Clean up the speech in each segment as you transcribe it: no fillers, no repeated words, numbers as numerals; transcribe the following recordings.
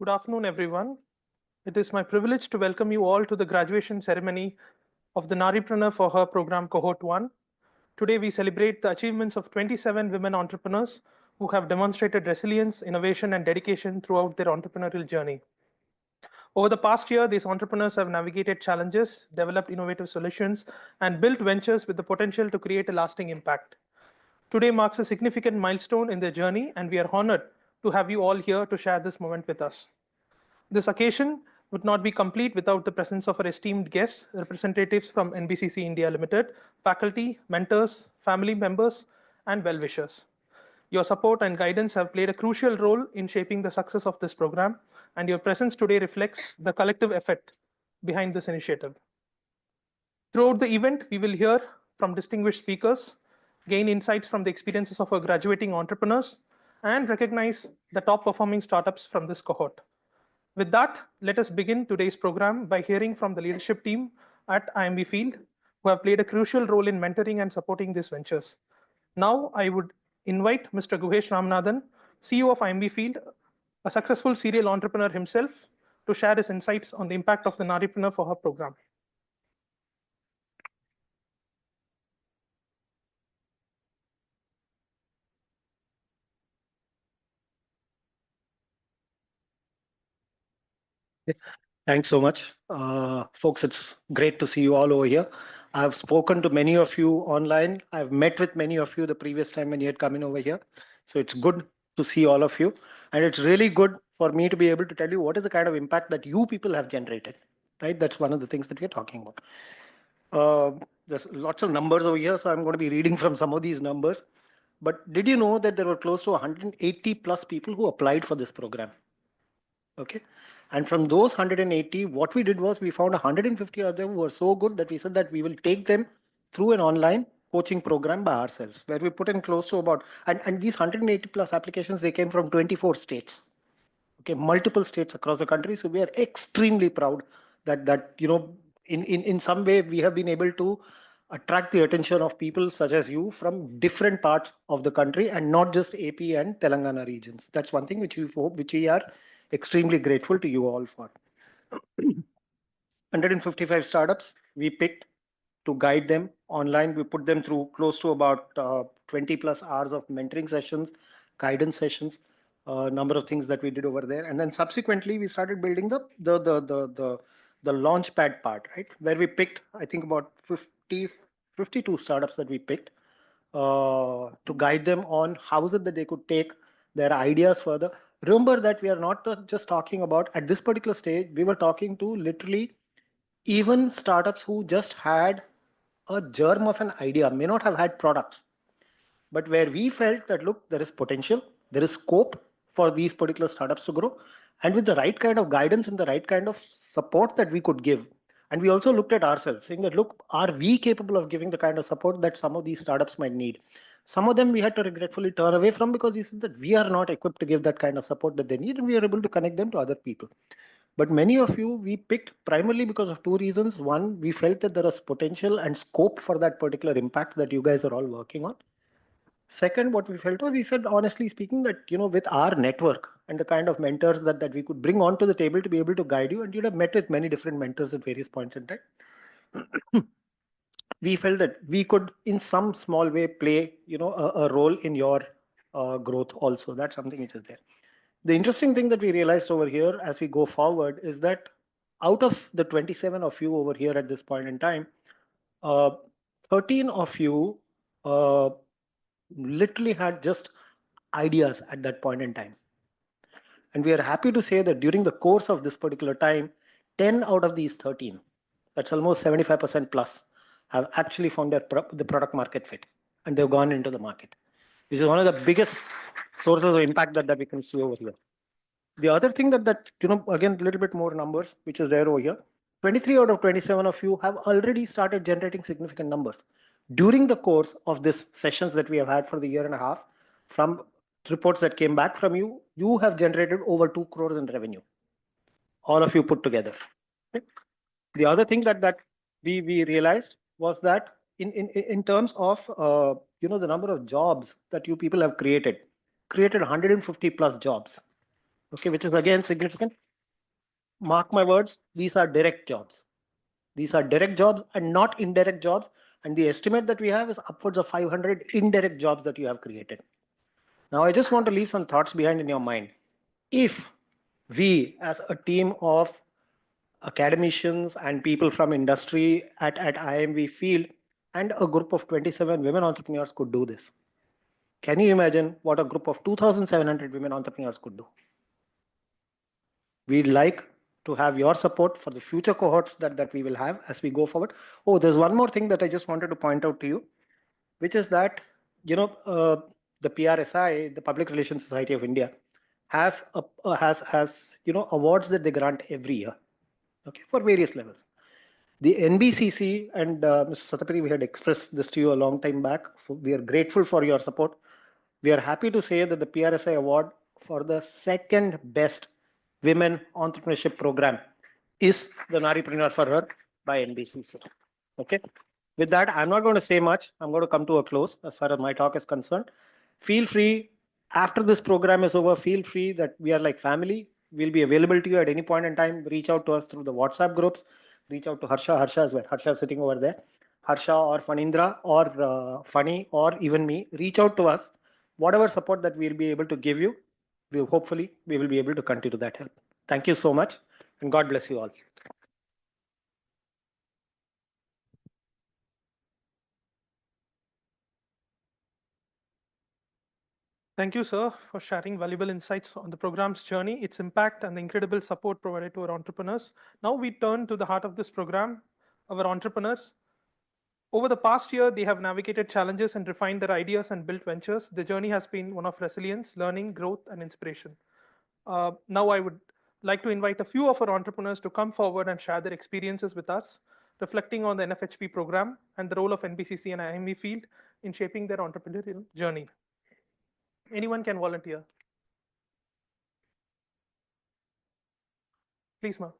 Good afternoon, everyone. It is my privilege to welcome you all to the graduation ceremony of the Naaripreneur For Her Program Cohort 1. Today, we celebrate the achievements of 27 women entrepreneurs who have demonstrated resilience, innovation, and dedication throughout their entrepreneurial journey. Over the past year, these entrepreneurs have navigated challenges, developed innovative solutions, and built ventures with the potential to create a lasting impact. Today marks a significant milestone in their journey, and we are honored to have you all here to share this moment with us. This occasion would not be complete without the presence of our esteemed guests, representatives from NBCC India Limited, faculty, mentors, family members, and well-wishers. Your support and guidance have played a crucial role in shaping the success of this program, and your presence today reflects the collective effort behind this initiative. Throughout the event, we will hear from distinguished speakers, gain insights from the experiences of our graduating entrepreneurs, and recognize the top performing startups from this cohort. With that, let us begin today's program by hearing from the leadership team at IIMV FIELD, who have played a crucial role in mentoring and supporting these ventures. Now, I would invite Mr. Guhesh Ramanathan, CEO of IIMV FIELD, a successful serial entrepreneur himself, to share his insights on the impact of the Naaripreneur For Her program. Thanks so much. Folks, it's great to see you all over here. I've spoken to many of you online. I've met with many of you the previous time when you had come in over here. So it's good to see all of you. And it's really good for me to be able to tell you what is the kind of impact that you people have generated, right? That's one of the things that we're talking about. There's lots of numbers over here, so I'm going to be reading from some of these numbers. But did you know that there were close to 180 plus people who applied for this program? Okay. And from those 180, what we did was we found 150 of them who were so good that we said that we will take them through an online coaching program by ourselves, where we put in close to about, and these 180 plus applications, they came from 24 states. Okay, multiple states across the country. So we are extremely proud that in some way we have been able to attract the attention of people such as you from different parts of the country and not just AP and Telangana regions. That's one thing which we are extremely grateful to you all for. 155 startups we picked to guide them online. We put them through close to about 20 plus hours of mentoring sessions, guidance sessions, number of things that we did over there. And then subsequently we started building the launchpad part, right? Where we picked, I think about 52 startups that we picked to guide them on how is it that they could take their ideas further. Remember that we are not just talking about, at this particular stage, we were talking to literally even startups who just had a germ of an idea, may not have had products, but where we felt that, look, there is potential, there is scope for these particular startups to grow. And with the right kind of guidance and the right kind of support that we could give. And we also looked at ourselves saying that, look, are we capable of giving the kind of support that some of these startups might need? Some of them we had to regretfully turn away from because we said that we are not equipped to give that kind of support that they need, and we are able to connect them to other people. But many of you we picked primarily because of two reasons. One, we felt that there was potential and scope for that particular impact that you guys are all working on. Second, what we felt was, we said, honestly speaking, that, with our network and the kind of mentors that we could bring onto the table to be able to guide you, and you'd have met with many different mentors at various points in time. We felt that we could, in some small way, play, a role in your growth also. That's something which is there. The interesting thing that we realized over here as we go forward is that out of the 27 of you over here at this point in time, 13 of you literally had just ideas at that point in time. And we are happy to say that during the course of this particular time, 10 out of these 13, that's almost 75% plus, have actually found the product market fit, and they've gone into the market. This is one of the biggest sources of impact that we can see over here. The other thing that again, a little bit more numbers, which is there over here. 23 out of 27 of you have already started generating significant numbers. During the course of this sessions that we have had for the year and a half, from reports that came back from you, you have generated over 2 crores in revenue. All of you put together. Okay. The other thing that we realized was that in terms of the number of jobs that you people have created 150 plus jobs. okay, which is again significant. Mark my words, these are direct jobs. These are direct jobs and not indirect jobs. And the estimate that we have is upwards of 500 indirect jobs that you have created. Now, I just want to leave some thoughts behind in your mind. If we, as a team of academicians and people from industry at IIMV Field and a group of 27 women entrepreneurs could do this, can you imagine what a group of 2,700 women entrepreneurs could do? We'd like to have your support for the future cohorts that we will have as we go forward. Oh, there's one more thing that I just wanted to point out to you, which is that, the PRSI, the Public Relations Society of India, has awards that they grant every year, okay, for various levels. The NBCC and Mr. Satapathy, we had expressed this to you a long time back. We are grateful for your support. We are happy to say that the PRSI award for the second best women entrepreneurship program is the Naaripreneur For Her by NBCC. Okay. With that, I'm not going to say much. I'm going to come to a close as far as my talk is concerned. Feel free, after this program is over, feel free that we are like family. We'll be available to you at any point in time. Reach out to us through the WhatsApp groups. Reach out to Harsha. Harsha is where? Harsha is sitting over there. Harsha or Fanindra or Funny or even me. Reach out to us. Whatever support that we'll be able to give you, hopefully we will be able to continue that help. Thank you so much, and God bless you all. Thank you, sir, for sharing valuable insights on the program's journey, its impact, and the incredible support provided to our entrepreneurs. Now we turn to the heart of this program, our entrepreneurs. Over the past year, they have navigated challenges and refined their ideas and built ventures. The journey has been one of resilience, learning, growth, and inspiration. Now I would like to invite a few of our entrepreneurs to come forward and share their experiences with us, reflecting on the NFHP program and the role of NBCC and IIMV Field in shaping their entrepreneurial journey. Anyone can volunteer. Please, ma'am.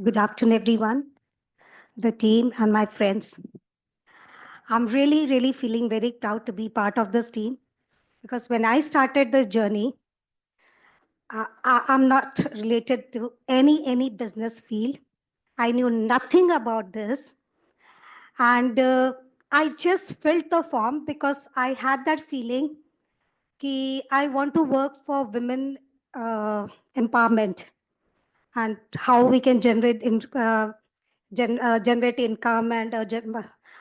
Good afternoon, everyone, the team and my friends. I'm really feeling very proud to be part of this team because when I started this journey, I'm not related to any business field. I knew nothing about this. And I just filled the form because I had that feeling that I want to work for women empowerment and how we can generate generate income and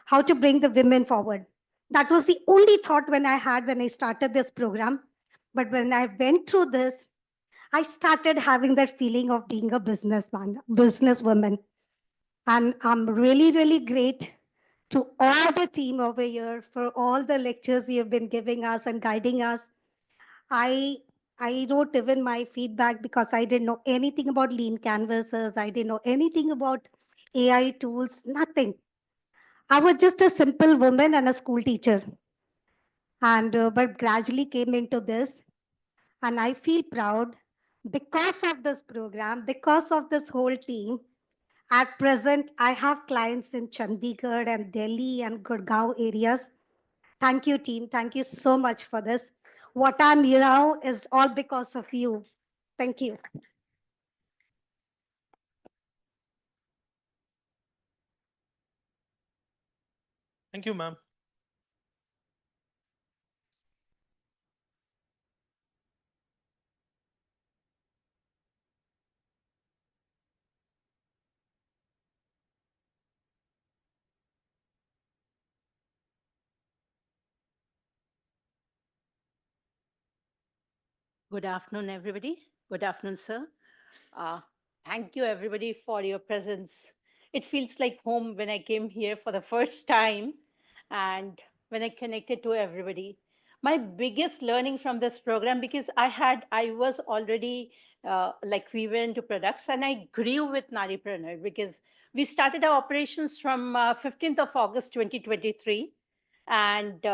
how to bring the women forward. That was the only thought when I had when I started this program. But when I went through this, I started having that feeling of being a businesswoman. And I'm really great to all the team over here for all the lectures you've been giving us and guiding us. I wrote even my feedback because I didn't know anything about lean canvases. I didn't know anything about AI tools, nothing. I was just a simple woman and a school teacher. And but gradually came into this. And I feel proud because of this program, because of this whole team. At present, I have clients in Chandigarh and Delhi and Gurgaon areas. Thank you, team. Thank you so much for this. What I'm here now is all because of you. Thank you. Thank you, ma'am. Good afternoon, everybody. Good afternoon, sir. Thank you, everybody, for your presence. It feels like home when I came here for the first time and when I connected to everybody. My biggest learning from this program, because I was already like we were into products and I grew with Naaripreneur because we started our operations from 15th of August 2023. And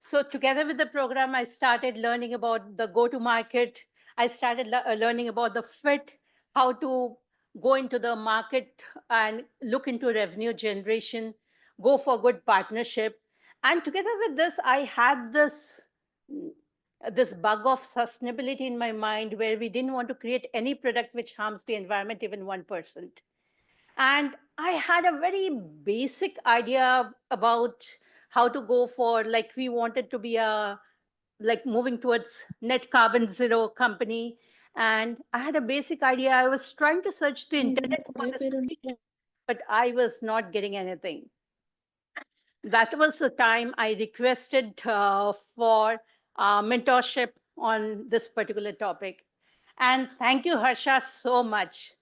so together with the program, I started learning about the go-to-market. I started learning about the fit, how to go into the market and look into revenue generation, go for good partnership. And together with this, I had this bug of sustainability in my mind, where we didn't want to create any product which harms the environment even 1%. And I had a very basic idea about how to go for, like, we wanted to be like moving towards net carbon zero company. And I had a basic idea. I was trying to search the internet for the solution, but I was not getting anything. That was the time I requested for mentorship on this particular topic. And thank you, Harsha, so much.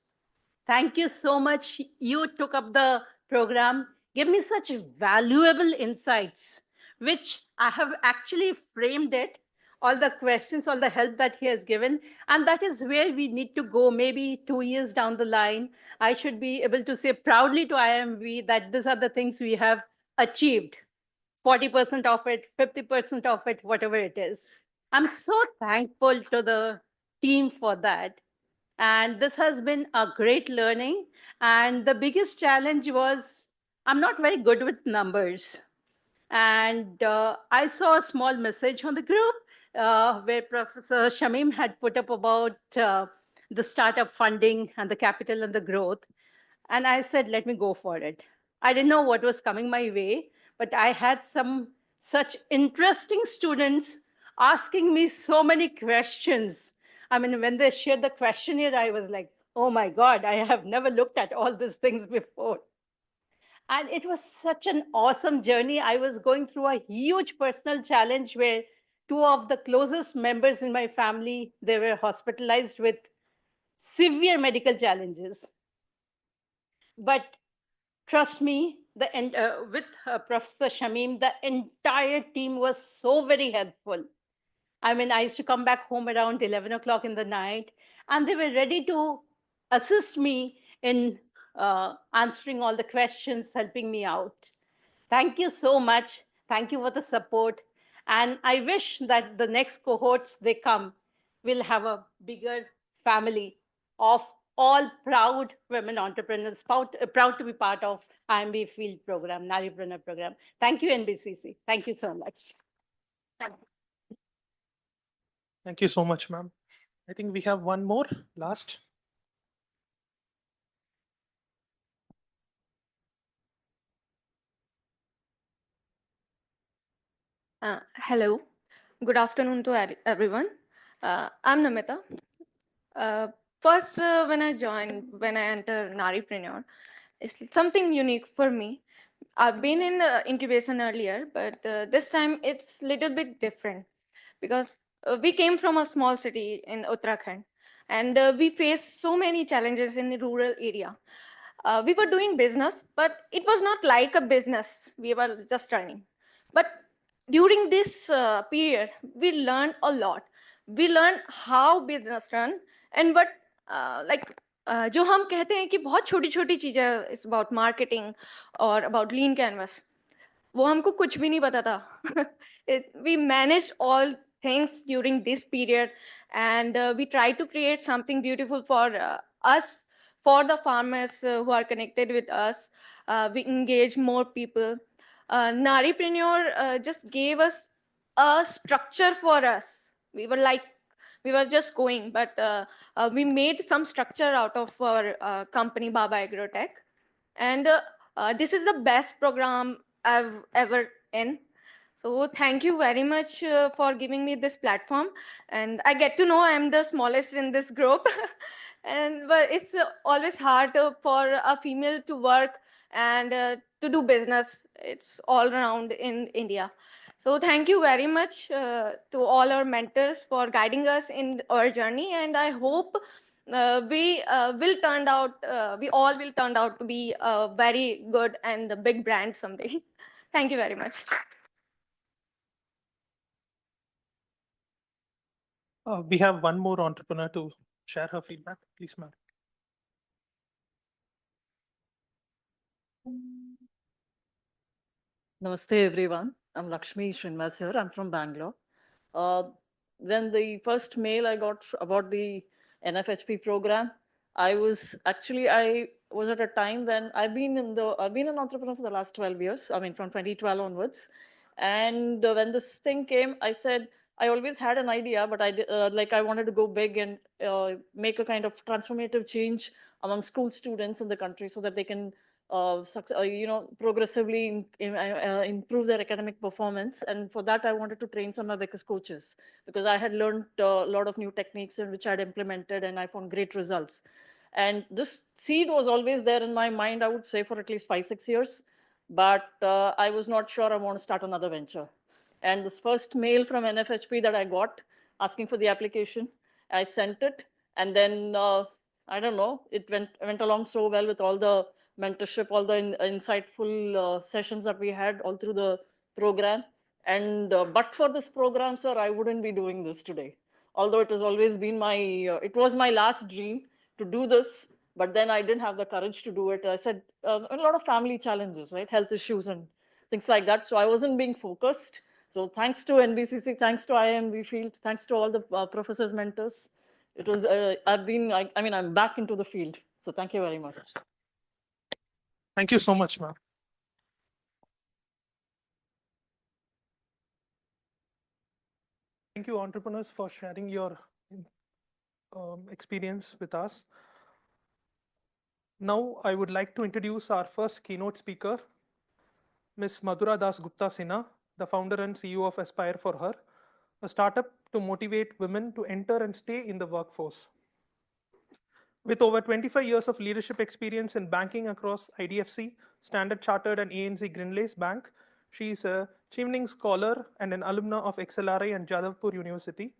Thank you so much. You took up the program, gave me such valuable insights, which I have actually framed it, all the questions, all the help that he has given. And that is where we need to go. Maybe 2 years down the line, I should be able to say proudly to IIMV that these are the things we have achieved. 40% of it, 50% of it, whatever it is. I'm so thankful to the team for that. And this has been a great learning. And the biggest challenge was I'm not very good with numbers. And I saw a small message on the group where Professor Shamim had put up about the startup funding and the capital and the growth. And I said, let me go for it. I didn't know what was coming my way, but I had some such interesting students asking me so many questions. I mean, when they shared the questionnaire, I was like, oh my God, I have never looked at all these things before. And it was such an awesome journey. I was going through a huge personal challenge where two of the closest members in my family, they were hospitalized with severe medical challenges. But trust me, with Professor Shamim, the entire team was so very helpful. I mean, I used to come back home around 11 o'clock in the night, and they were ready to assist me in answering all the questions, helping me out. Thank you so much. Thank you for the support. And I wish that the next cohorts they come will have a bigger family of all proud women entrepreneurs, proud to be part of IIMV FIELD program, Naaripreneur program. Thank you, NBCC. Thank you so much. Thank you. Thank you so much, ma'am. I think we have one more, last. Hello, good afternoon to everyone. I'm Namita. First, when I entered Naaripreneur, it's something unique for me. I've been in incubation earlier, but this time it's a little bit different because we came from a small city in Uttarakhand, and we faced so many challenges in the rural area. We were doing business, but it was not like a business. We were just running. But during this period, we learned a lot. We learned how business run and what जो हम कहते हैं कि बहुत छोटी छोटी चीजें इस अबाउट मार्केटिंग और अबाउट लीन कैनवस वो हमको कुछ भी नहीं पता था we managed all things during this period and we try to create something beautiful for us, for the farmers who are connected with us. We engage more people. Naaripreneur just gave us a structure for us. We were just going, but we made some structure out of our company, Baba Agrotech. And this is the best program I've ever in. So thank you very much for giving me this platform. And I get to know I'm the smallest in this group. But it's always hard for a female to work and to do business. It's all around in India. So thank you very much to all our mentors for guiding us in our journey. And I hope we all will turn out to be a very good and a big brand someday. Thank you very much. We have one more entrepreneur to share her feedback. Please, ma'am. Namaste, everyone. I'm Lakshmi Srinivas here. I'm from Bangalore. When the first mail I got about the NFHP program, I was at a time when I've been an entrepreneur for the last 12 years. I mean, from 2012 onwards. And when this thing came, I said, I always had an idea, but I wanted to go big and make a kind of transformative change among school students in the country so that they can progressively improve their academic performance. And for that, I wanted to train some abacus coaches because I had learned a lot of new techniques in which I had implemented, and I found great results. And this seed was always there in my mind, I would say, for at least 5-6 years. But I was not sure I want to start another venture. And this first mail from NFHP that I got asking for the application, I sent it. And then I don't know, it went along so well with all the mentorship, all the insightful sessions that we had all through the program. And but for this program, sir, I wouldn't be doing this today. Although it has always been it was my last dream to do this, but then I didn't have the courage to do it. I said a lot of family challenges, right? Health issues and things like that. So I wasn't being focused. So thanks to NBCC, thanks to IIMV FIELD, thanks to all the professors, mentors. It was, I'm back into the field. So thank you very much. Thank you so much, ma'am. Thank you, entrepreneurs, for sharing your experience with us. Now, I would like to introduce our first keynote speaker, Ms. Madhura DasGupta Sinha, the founder and CEO of Aspire For Her, a startup to motivate women to enter and stay in the workforce. With over 25 years of leadership experience in banking across IDFC, Standard Chartered, and ANZ Grindlays Bank, she is a Chevening Scholar and an alumna of XLRI and Jadavpur University.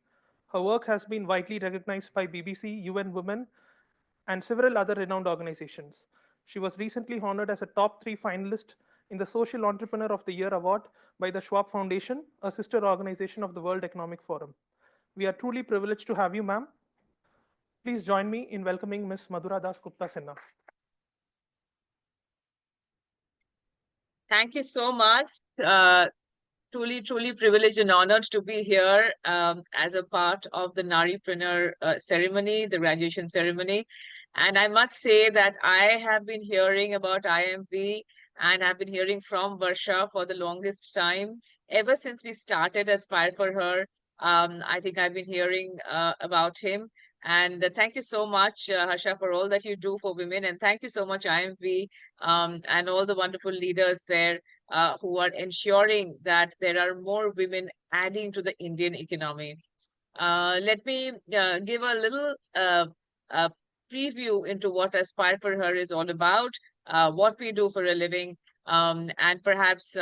Her work has been widely recognized by BBC, UN Women, and several other renowned organizations. She was recently honored as a top 3 finalist in the Social Entrepreneur of the Year award by the Schwab Foundation, a sister organization of the World Economic Forum. We are truly privileged to have you, ma'am. Please join me in welcoming Ms. Madhura DasGupta Sinha. Thank you so much. Truly privileged and honored to be here as a part of the Naaripreneur ceremony, the graduation ceremony. And I must say that I have been hearing about IIMV and I've been hearing from Varsha for the longest time. Ever since we started Aspire For Her, I think I've been hearing about him. And thank you so much, Harsha, for all that you do for women. And thank you so much, IIMV, and all the wonderful leaders there who are ensuring that there are more women adding to the Indian economy. Let me give a little preview into what Aspire For Her is all about, what we do for a living, and perhaps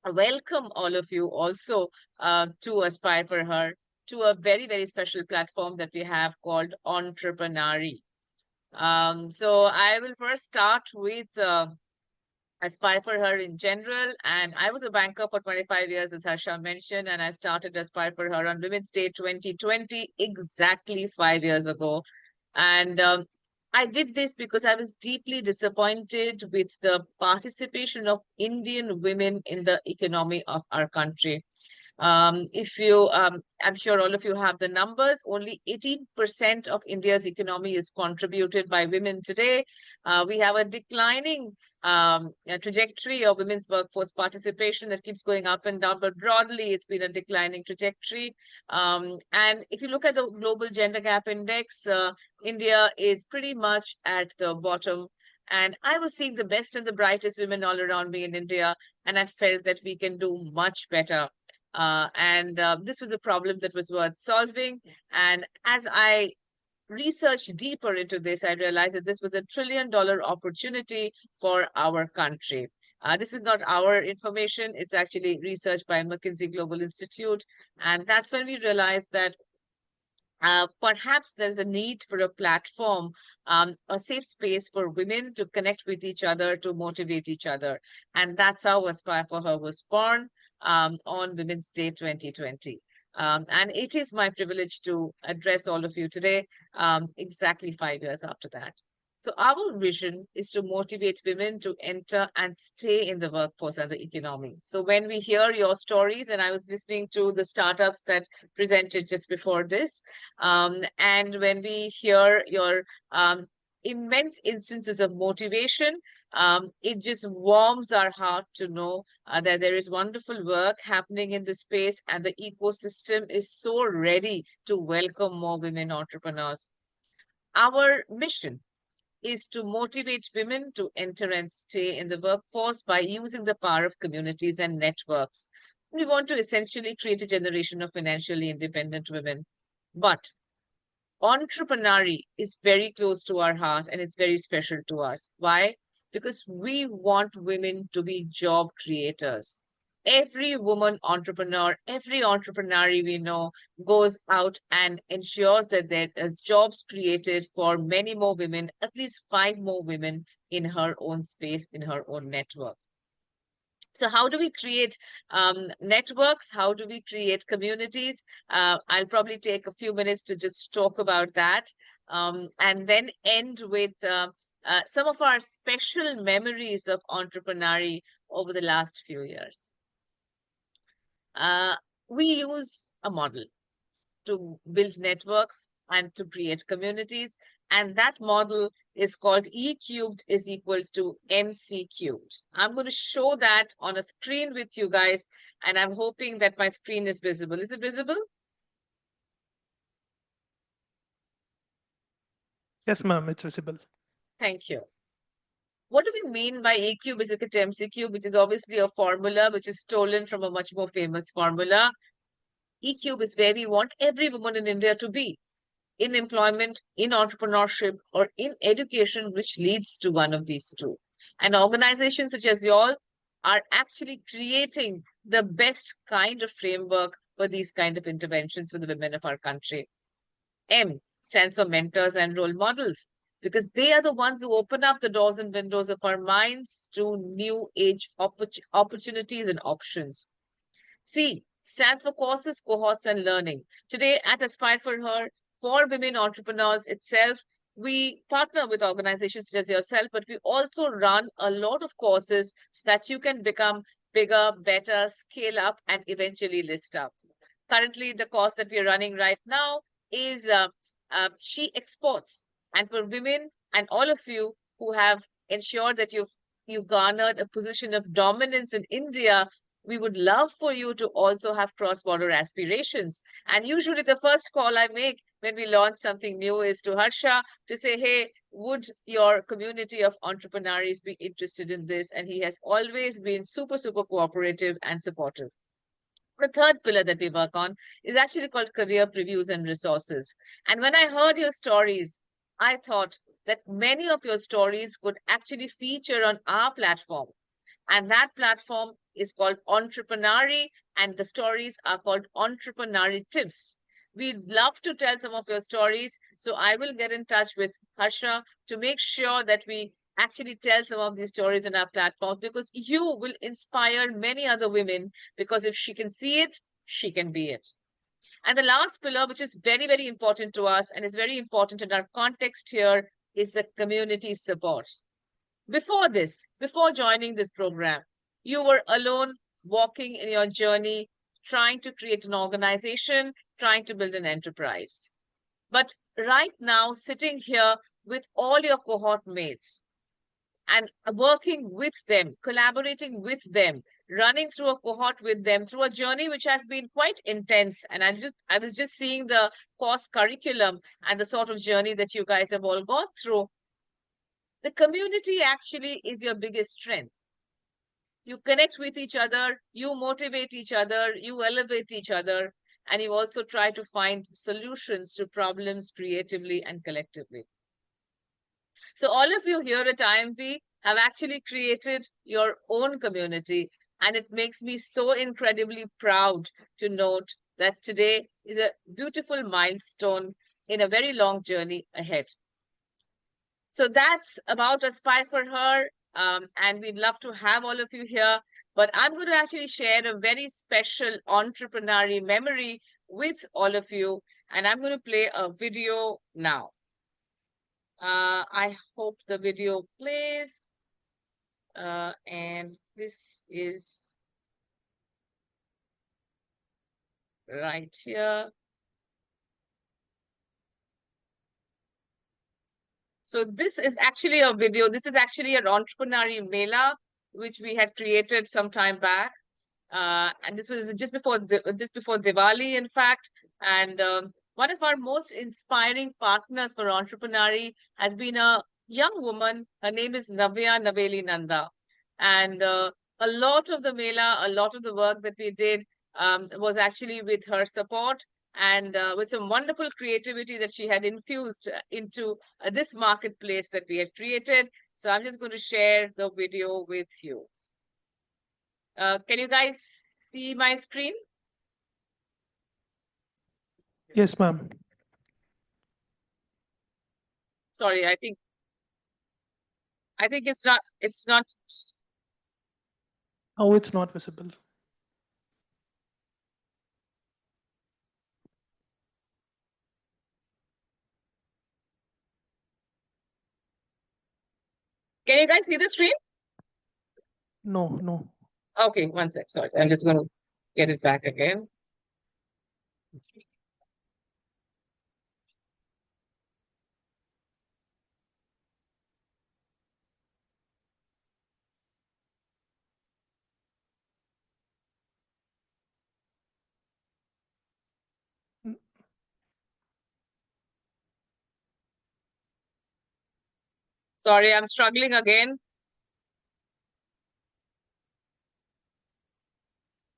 welcome all of you also to Aspire For Her, to a very special platform that we have called Entrepreneurship. So I will first start with Aspire For Her in general. And I was a banker for 25 years, as Harsha mentioned, and I started Aspire For Her on Women's Day 2020, exactly 5 years ago. And I did this because I was deeply disappointed with the participation of Indian women in the economy of our country. If you, I'm sure all of you have the numbers, only 18% of India's economy is contributed by women today. We have a declining trajectory of women's workforce participation that keeps going up and down, but broadly it's been a declining trajectory. And if you look at the Global Gender Gap Index, India is pretty much at the bottom. And I was seeing the best and the brightest women all around me in India, and I felt that we can do much better. This was a problem that was worth solving. And as I researched deeper into this, I realized that this was a $1 trillion opportunity for our country. This is not our information. It's actually research by McKinsey Global Institute. And that's when we realized that perhaps there's a need for a platform, a safe space for women to connect with each other, to motivate each other. And that's how Aspire For Her was born on Women's Day 2020. And it is my privilege to address all of you today, exactly 5 years after that. So our vision is to motivate women to enter and stay in the workforce and the economy. So when we hear your stories, and I was listening to the startups that presented just before this, and when we hear your immense instances of motivation, it just warms our heart to know that there is wonderful work happening in this space and the ecosystem is so ready to welcome more women entrepreneurs. Our mission is to motivate women to enter and stay in the workforce by using the power of communities and networks. We want to essentially create a generation of financially independent women. But entrepreneurship is very close to our heart and it's very special to us. Why? Because we want women to be job creators. Every woman entrepreneur, every entrepreneur we know goes out and ensures that there is jobs created for many more women, at least 5 more women in her own space, in her own network. So how do we create networks? How do we create communities? I'll probably take a few minutes to just talk about that and then end with some of our special memories of entrepreneurship over the last few years. We use a model to build networks and to create communities. And that model is called E cubed is equal to MC cubed. I'm going to show that on a screen with you guys, and I'm hoping that my screen is visible. Is it visible? Yes, ma'am, it's visible. Thank you. What do we mean by E cube is equal to MC cube, which is obviously a formula which is stolen from a much more famous formula. E cube is where we want every woman in India to be, in employment, in entrepreneurship, or in education, which leads to one of these two. And organizations such as yours are actually creating the best kind of framework for these kind of interventions for the women of our country. M stands for mentors and role models, because they are the ones who open up the doors and windows of our minds to new age opportunities and options. C stands for courses, cohorts, and learning. Today at Aspire for Her, for women entrepreneurs itself, we partner with organizations such as yourself, but we also run a lot of courses so that you can become bigger, better, scale up, and eventually list up. Currently, the course that we are running right now is She Exports. And for women and all of you who have ensured that you garnered a position of dominance in India, we would love for you to also have cross-border aspirations. And usually the first call I make when we launch something new is to Harsha to say, hey, would your community of entrepreneurs be interested in this? And he has always been super, super cooperative and supportive. The third pillar that we work on is actually called career previews and resources. And when I heard your stories, I thought that many of your stories could actually feature on our platform. And that platform is called Entrepreneury, and the stories are called Entrepreneury Tips. We'd love to tell some of your stories. So I will get in touch with Harsha to make sure that we actually tell some of these stories in our platform, because you will inspire many other women, because if she can see it, she can be it. And the last pillar, which is very, very important to us and is very important in our context here, is the community support. Before joining this program, you were alone, walking in your journey, trying to create an organization, trying to build an enterprise. But right now, sitting here with all your cohort mates and working with them, collaborating with them, running through a cohort with them, through a journey which has been quite intense. And I was just seeing the course curriculum and the sort of journey that you guys have all gone through. The community actually is your biggest strength. You connect with each other, you motivate each other, you elevate each other, and you also try to find solutions to problems creatively and collectively. So all of you here at IIMV have actually created your own community, and it makes me so incredibly proud to note that today is a beautiful milestone in a very long journey ahead. So that's about Aspire for Her, and we'd love to have all of you here. But I'm going to actually share a very special entrepreneurial memory with all of you, and I'm going to play a video now. I hope the video plays. And this is right here. So this is actually a video. This is actually an entrepreneurial mela, which we had created some time back. And this was just before Diwali, in fact. And one of our most inspiring partners for entrepreneurial has been a young woman. Her name is Navya Naveli Nanda. And a lot of the mela, a lot of the work that we did was actually with her support and with some wonderful creativity that she had infused into this marketplace that we had created. So I'm just going to share the video with you. Can you guys see my screen? Yes, ma'am. Sorry, I think it's not. Oh, it's not visible. Can you guys see the screen? No, no. Okay, one sec. Sorry, I'm just going to get it back again. Sorry, I'm struggling again.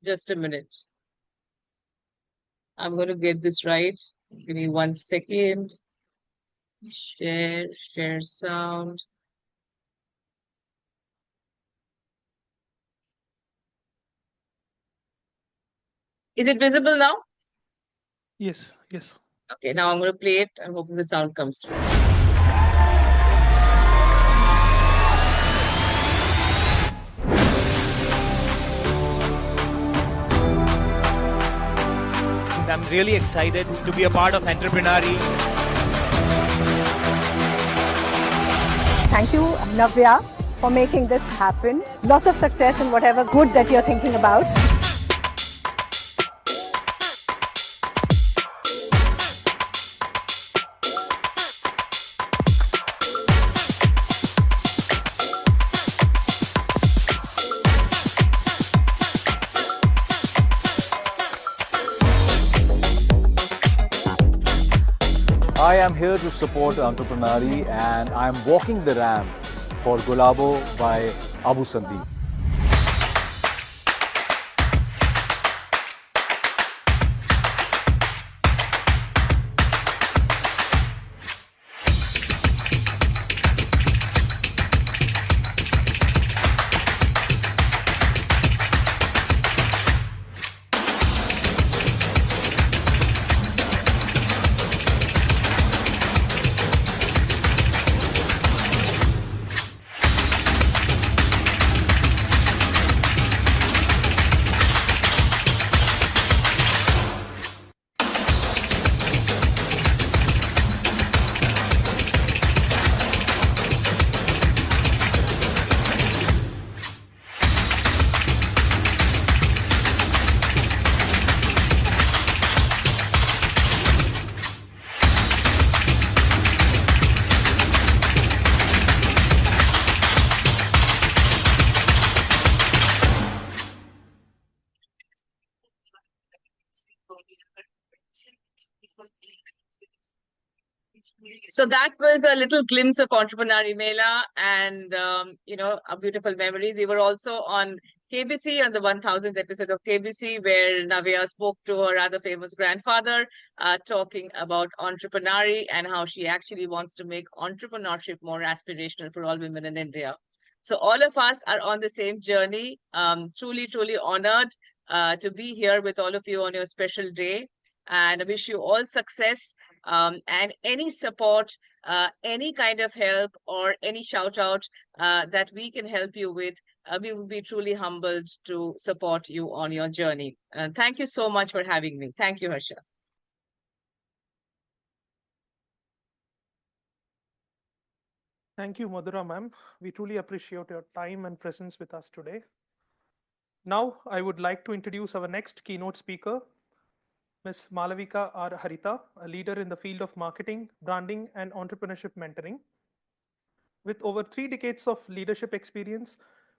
Just a minute. I'm going to get this right. Give me 1 second. Share sound. Is it visible now? Yes, yes. Okay, now I'm going to play it. I'm hoping the sound comes through. I'm really excited to be a part of Entrepreneurial. Thank you, Navya, for making this happen. Lots of success in whatever good that you're thinking about. I am here to support Entrepreneurial and I am walking the ramp for Gulabo by Abu Sandeep. So that was a little glimpse of Entrepreneurial Mela and, our beautiful memories. We were also on KBC, on the 1000th episode of KBC, where Navya spoke to her rather famous grandfather, talking about entrepreneurial and how she actually wants to make entrepreneurship more aspirational for all women in India. So all of us are on the same journey. Truly, truly honored to be here with all of you on your special day. And I wish you all success and any support, any kind of help or any shout out that we can help you with. We will be truly humbled to support you on your journey. And thank you so much for having me. Thank you, Harsha. Thank you, Madhura ma'am. We truly appreciate your time and presence with us today. Now, I would like to introduce our next keynote speaker, Ms. Malavika R. Harita, a leader in the field of marketing, branding, and entrepreneurship mentoring. With over 3 decades of leadership experience,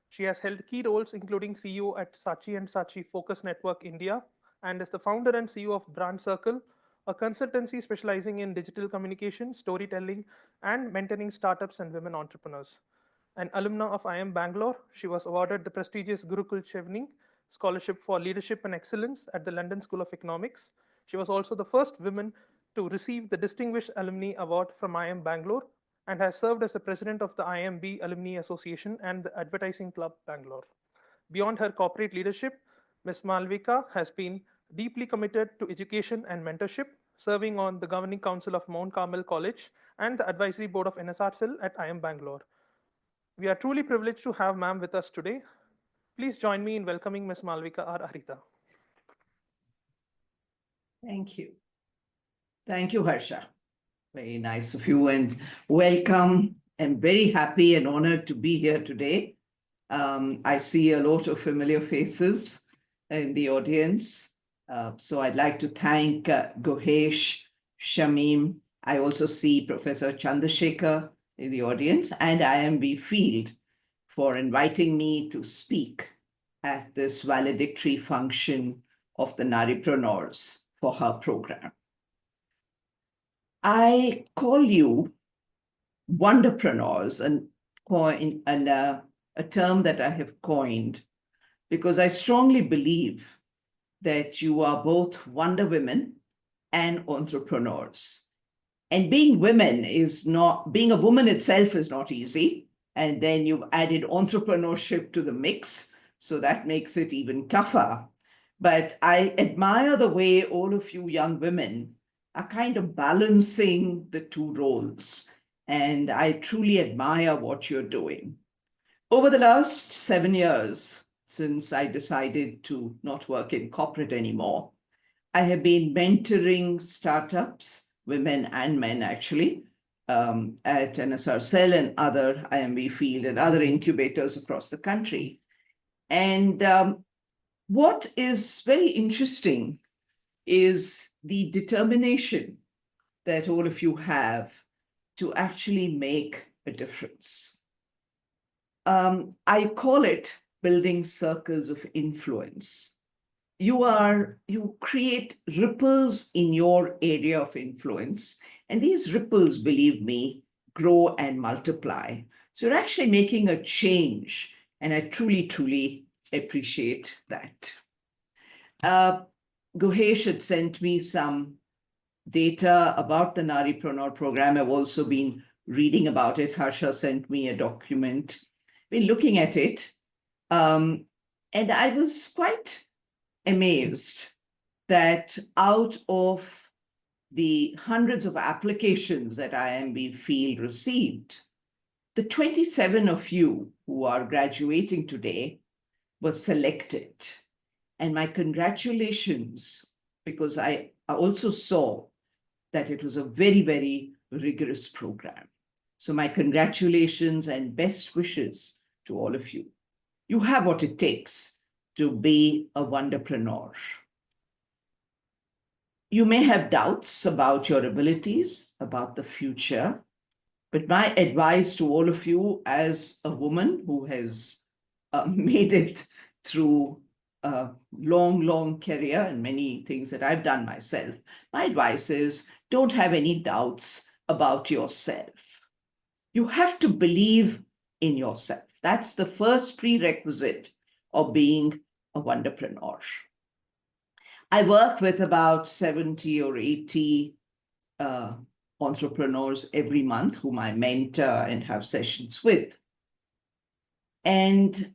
she has held key roles including CEO at Saatchi & Saatchi Focus Network India and is the founder and CEO of Brand Circle, a consultancy specializing in digital communication, storytelling, and mentoring startups and women entrepreneurs. An alumna of IIM Bangalore, she was awarded the prestigious Gurukul Chevening Scholarship for Leadership and Excellence at the London School of Economics. She was also the first woman to receive the Distinguished Alumni Award from IIM Bangalore and has served as the president of the IIMB Alumni Association and the Advertising Club Bangalore. Beyond her corporate leadership, Ms. Malavika has been deeply committed to education and mentorship, serving on the Governing Council of Mount Carmel College and the Advisory Board of NSRCL at IIM Bangalore. We are truly privileged to have ma'am with us today. Please join me in welcoming Ms. Malavika R. Harita. Thank you. Thank you, Harsha. Very nice of you and welcome. I'm very happy and honored to be here today. I see a lot of familiar faces in the audience. So I'd like to thank Guhesh, Shamim. I also see Professor Chandrasekhar in the audience and IIMV FIELD for inviting me to speak at this valedictory function of the Naaripreneurs For Her Program. I call you wonderpreneurs, and a term that I have coined because I strongly believe that you are both wonder women and entrepreneurs. And being women is not, being a woman itself is not easy. And then you've added entrepreneurship to the mix, so that makes it even tougher. But I admire the way all of you young women are kind of balancing the two roles. And I truly admire what you're doing. Over the last 7 years, since I decided to not work in corporate anymore, I have been mentoring startups, women and men actually, at NSRCL and other IIMV FIELD and other incubators across the country. And what is very interesting is the determination that all of you have to actually make a difference. I call it building circles of influence. You create ripples in your area of influence, and these ripples, believe me, grow and multiply. So you're actually making a change, and I truly, truly appreciate that. Guhesh had sent me some data about the Naaripreneur program. I've also been reading about it. Harsha sent me a document. Been looking at it, and I was quite amazed that out of the hundreds of applications that IIMV FIELD received, the 27 of you who are graduating today were selected. And my congratulations, because I also saw that it was a very, very rigorous program. So my congratulations and best wishes to all of you. You have what it takes to be a wonderpreneur. You may have doubts about your abilities, about the future, but my advice to all of you as a woman who has made it through a long, long career and many things that I've done myself, my advice is don't have any doubts about yourself. You have to believe in yourself. That's the first prerequisite of being a wonderpreneur. I work with about 70 or 80 entrepreneurs every month whom I mentor and have sessions with. And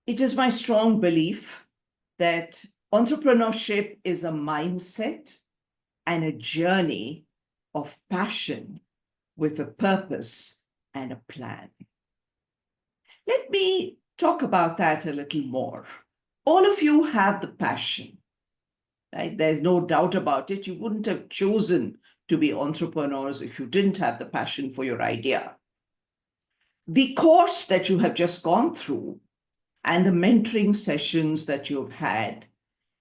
it is my strong belief that entrepreneurship is a mindset and a journey of passion with a purpose and a plan. Let me talk about that a little more. All of you have the passion, right? There's no doubt about it. You wouldn't have chosen to be entrepreneurs if you didn't have the passion for your idea. The course that you have just gone through and the mentoring sessions that you've had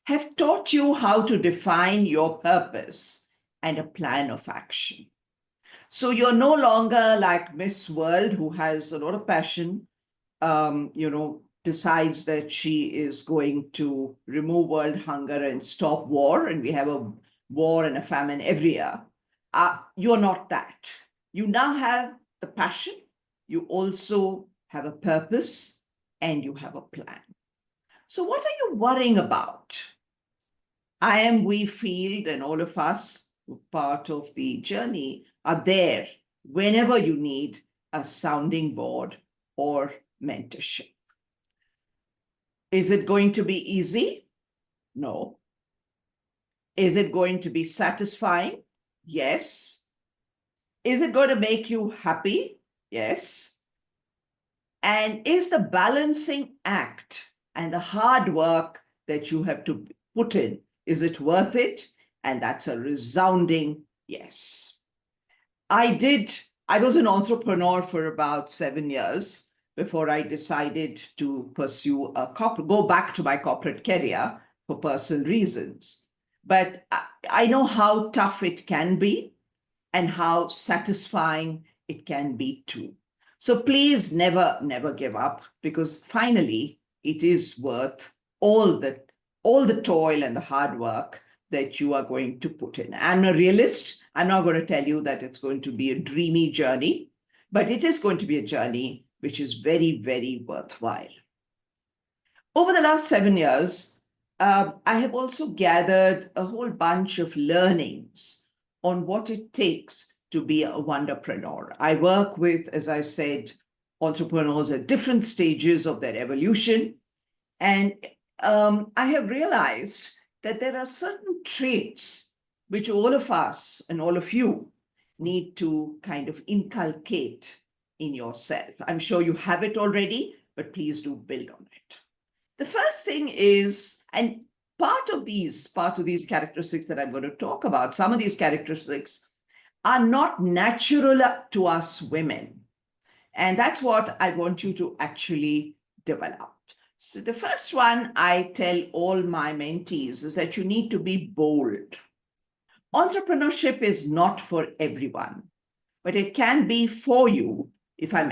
have taught you how to define your purpose and a plan of action. So you're no longer like Miss World, who has a lot of passion, decides that she is going to remove world hunger and stop war, and we have a war and a famine every year. You're not that. You now have the passion, you also have a purpose, and you have a plan. So what are you worrying about? IIMV FIELD and all of us, part of the journey, are there whenever you need a sounding board or mentorship. Is it going to be easy? No. Is it going to be satisfying? Yes. Is it going to make you happy? Yes. And is the balancing act and the hard work that you have to put in, is it worth it? And that's a resounding yes. I was an entrepreneur for about 7 years before I decided to pursue go back to my corporate career for personal reasons. But I know how tough it can be and how satisfying it can be too. So please never, never give up, because finally it is worth all the toil and the hard work that you are going to put in. I'm a realist. I'm not going to tell you that it's going to be a dreamy journey, but it is going to be a journey which is very, very worthwhile. Over the last 7 years, I have also gathered a whole bunch of learnings on what it takes to be a wonderpreneur. I work with, as I said, entrepreneurs at different stages of their evolution. And I have realized that there are certain traits which all of us and all of you need to kind of inculcate in yourself. I'm sure you have it already, but please do build on it. The first thing is, and part of these characteristics that I'm going to talk about, some of these characteristics are not natural to us women. And that's what I want you to actually develop. So the first one I tell all my mentees is that you need to be bold. Entrepreneurship is not for everyone, but it can be for you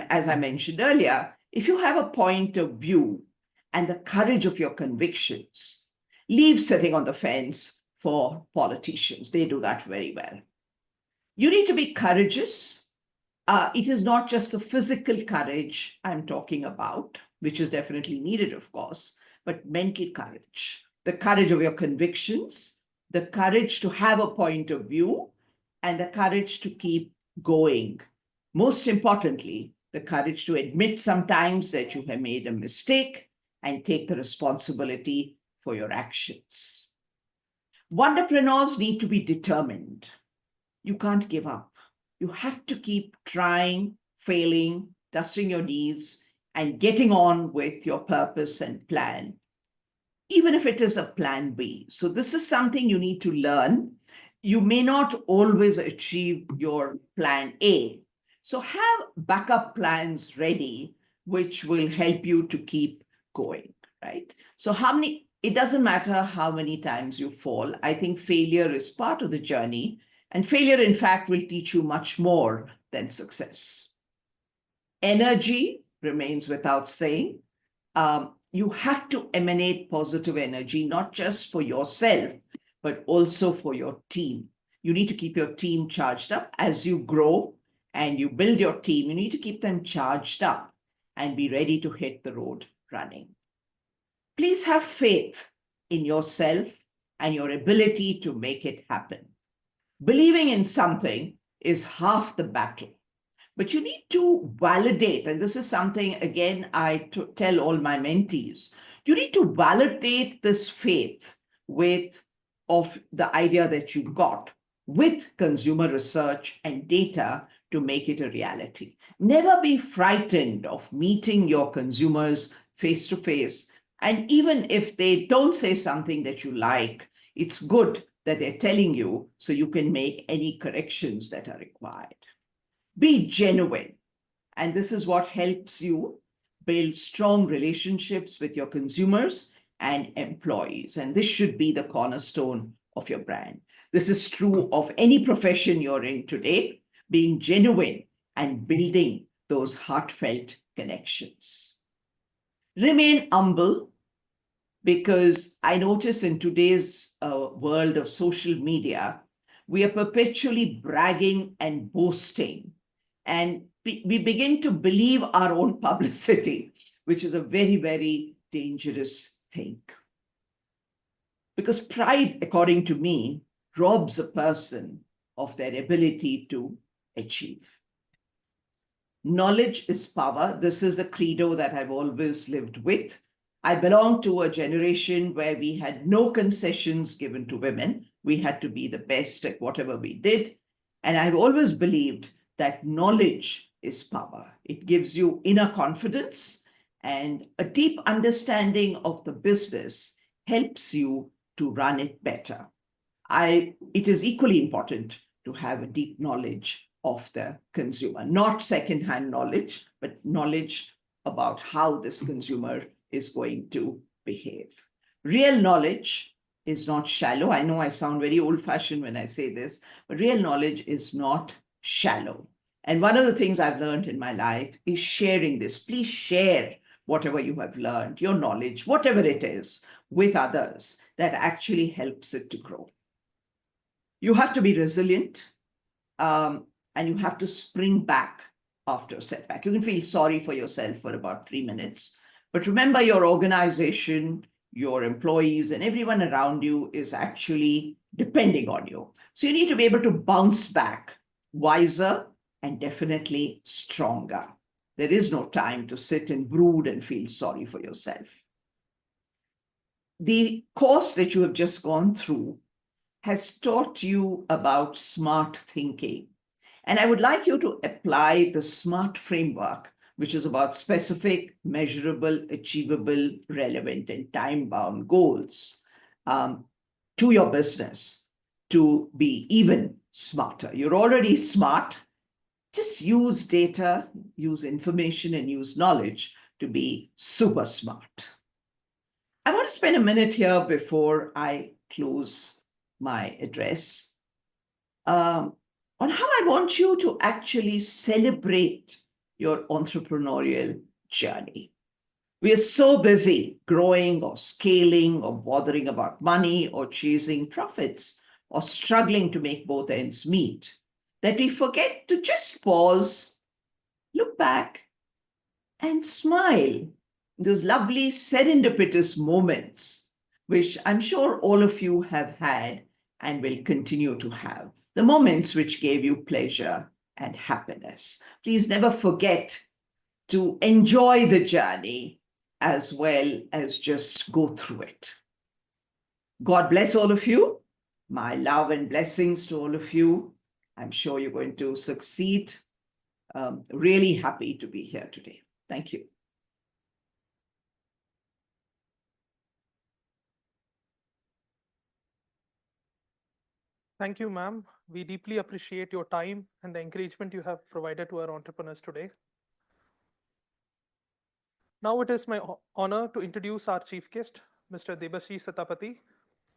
as I mentioned earlier, if you have a point of view and the courage of your convictions. Leave sitting on the fence for politicians. They do that very well. You need to be courageous. It is not just the physical courage I'm talking about, which is definitely needed, of course, but mental courage, the courage of your convictions, the courage to have a point of view, and the courage to keep going. Most importantly, the courage to admit sometimes that you have made a mistake and take the responsibility for your actions. Wonderpreneurs need to be determined. You can't give up. You have to keep trying, failing, dusting your knees, and getting on with your purpose and plan, even if it is a plan B. So this is something you need to learn. You may not always achieve your plan A. So have backup plans ready, which will help you to keep going, right? So it doesn't matter how many times you fall. I think failure is part of the journey, and failure, in fact, will teach you much more than success. Energy remains without saying. You have to emanate positive energy, not just for yourself, but also for your team. You need to keep your team charged up. As you grow and you build your team, you need to keep them charged up and be ready to hit the road running. Please have faith in yourself and your ability to make it happen. Believing in something is half the battle, but you need to validate, and this is something, again, I tell all my mentees, you need to validate this faith of the idea that you got with consumer research and data to make it a reality. Never be frightened of meeting your consumers face to face. And even if they don't say something that you like, it's good that they're telling you so you can make any corrections that are required. Be genuine. And this is what helps you build strong relationships with your consumers and employees. And this should be the cornerstone of your brand. This is true of any profession you're in today, being genuine and building those heartfelt connections. Remain humble, because I notice in today's world of social media, we are perpetually bragging and boasting, and we begin to believe our own publicity, which is a very, very dangerous thing. Because pride, according to me, robs a person of their ability to achieve. Knowledge is power. This is the credo that I've always lived with. I belong to a generation where we had no concessions given to women. We had to be the best at whatever we did. And I've always believed that knowledge is power. It gives you inner confidence, and a deep understanding of the business helps you to run it better. It is equally important to have a deep knowledge of the consumer, not secondhand knowledge, but knowledge about how this consumer is going to behave. Real knowledge is not shallow. I know I sound very old-fashioned when I say this, but real knowledge is not shallow. And one of the things I've learned in my life is sharing this. Please share whatever you have learned, your knowledge, whatever it is, with others. That actually helps it to grow. You have to be resilient, and you have to spring back after a setback. You can feel sorry for yourself for about 3 minutes, but remember your organization, your employees, and everyone around you is actually depending on you. So you need to be able to bounce back wiser and definitely stronger. There is no time to sit and brood and feel sorry for yourself. The course that you have just gone through has taught you about smart thinking. And I would like you to apply the SMART framework, which is about specific, measurable, achievable, relevant, and time-bound goals, to your business to be even smarter. You're already smart. Just use data, use information, and use knowledge to be super smart. I want to spend a minute here before I close my address on how I want you to actually celebrate your entrepreneurial journey. We are so busy growing or scaling or bothering about money or chasing profits or struggling to make both ends meet that we forget to just pause, look back, and smile. Those lovely serendipitous moments, which I'm sure all of you have had and will continue to have. The moments which gave you pleasure and happiness. Please never forget to enjoy the journey as well as just go through it. God bless all of you. My love and blessings to all of you. I'm sure you're going to succeed. Really happy to be here today. Thank you. Thank you, ma'am. We deeply appreciate your time and the encouragement you have provided to our entrepreneurs today. Now it is my honor to introduce our chief guest, Mr. Debashish Satapathy,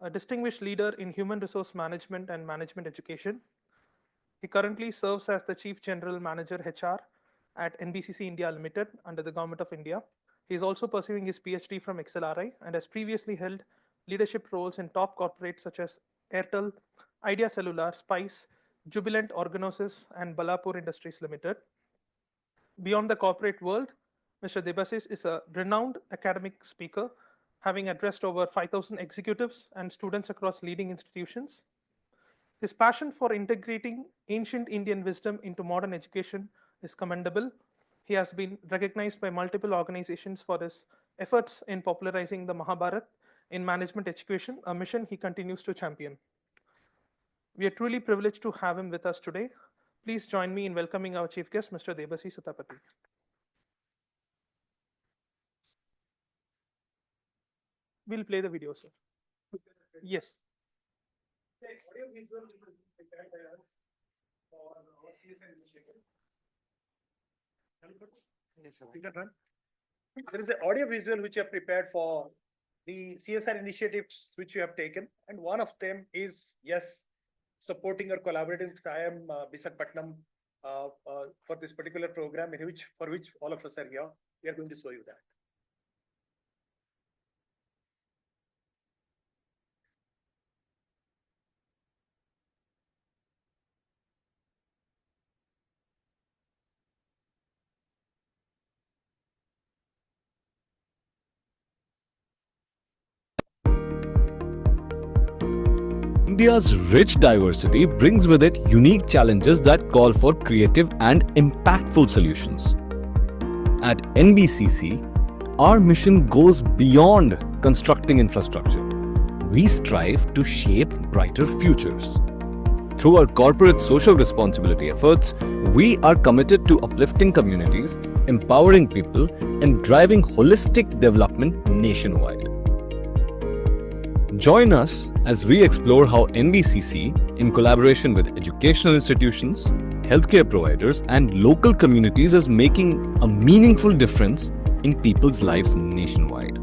a distinguished leader in human resource management and management education. He currently serves as the Chief General Manager HR at NBCC India Limited under the Government of India. He is also pursuing his PhD from XLRI and has previously held leadership roles in top corporates such as Airtel, Idea Cellular, Spice, Jubilant Organosis, and Balapur Industries Limited. Beyond the corporate world, Mr. Debashish is a renowned academic speaker, having addressed over 5,000 executives and students across leading institutions. His passion for integrating ancient Indian wisdom into modern education is commendable. He has been recognized by multiple organizations for his efforts in popularizing the Mahabharata in management education, a mission he continues to champion. We are truly privileged to have him with us today. Please join me in welcoming our chief guest, Mr. Debashish Satapathy. We'll play the video, sir. Yes. There is an audio visual which you have prepared for the CSR initiatives which you have taken, and one of them is, yes, supporting or collaborating with IIM Visakhapatnam for this particular program, for which all of us are here. We are going to show you that. India's rich diversity brings with it unique challenges that call for creative and impactful solutions. At NBCC, our mission goes beyond constructing infrastructure. We strive to shape brighter futures. Through our corporate social responsibility efforts, we are committed to uplifting communities, empowering people, and driving holistic development nationwide. Join us as we explore how NBCC, in collaboration with educational institutions, healthcare providers, and local communities, is making a meaningful difference in people's lives nationwide.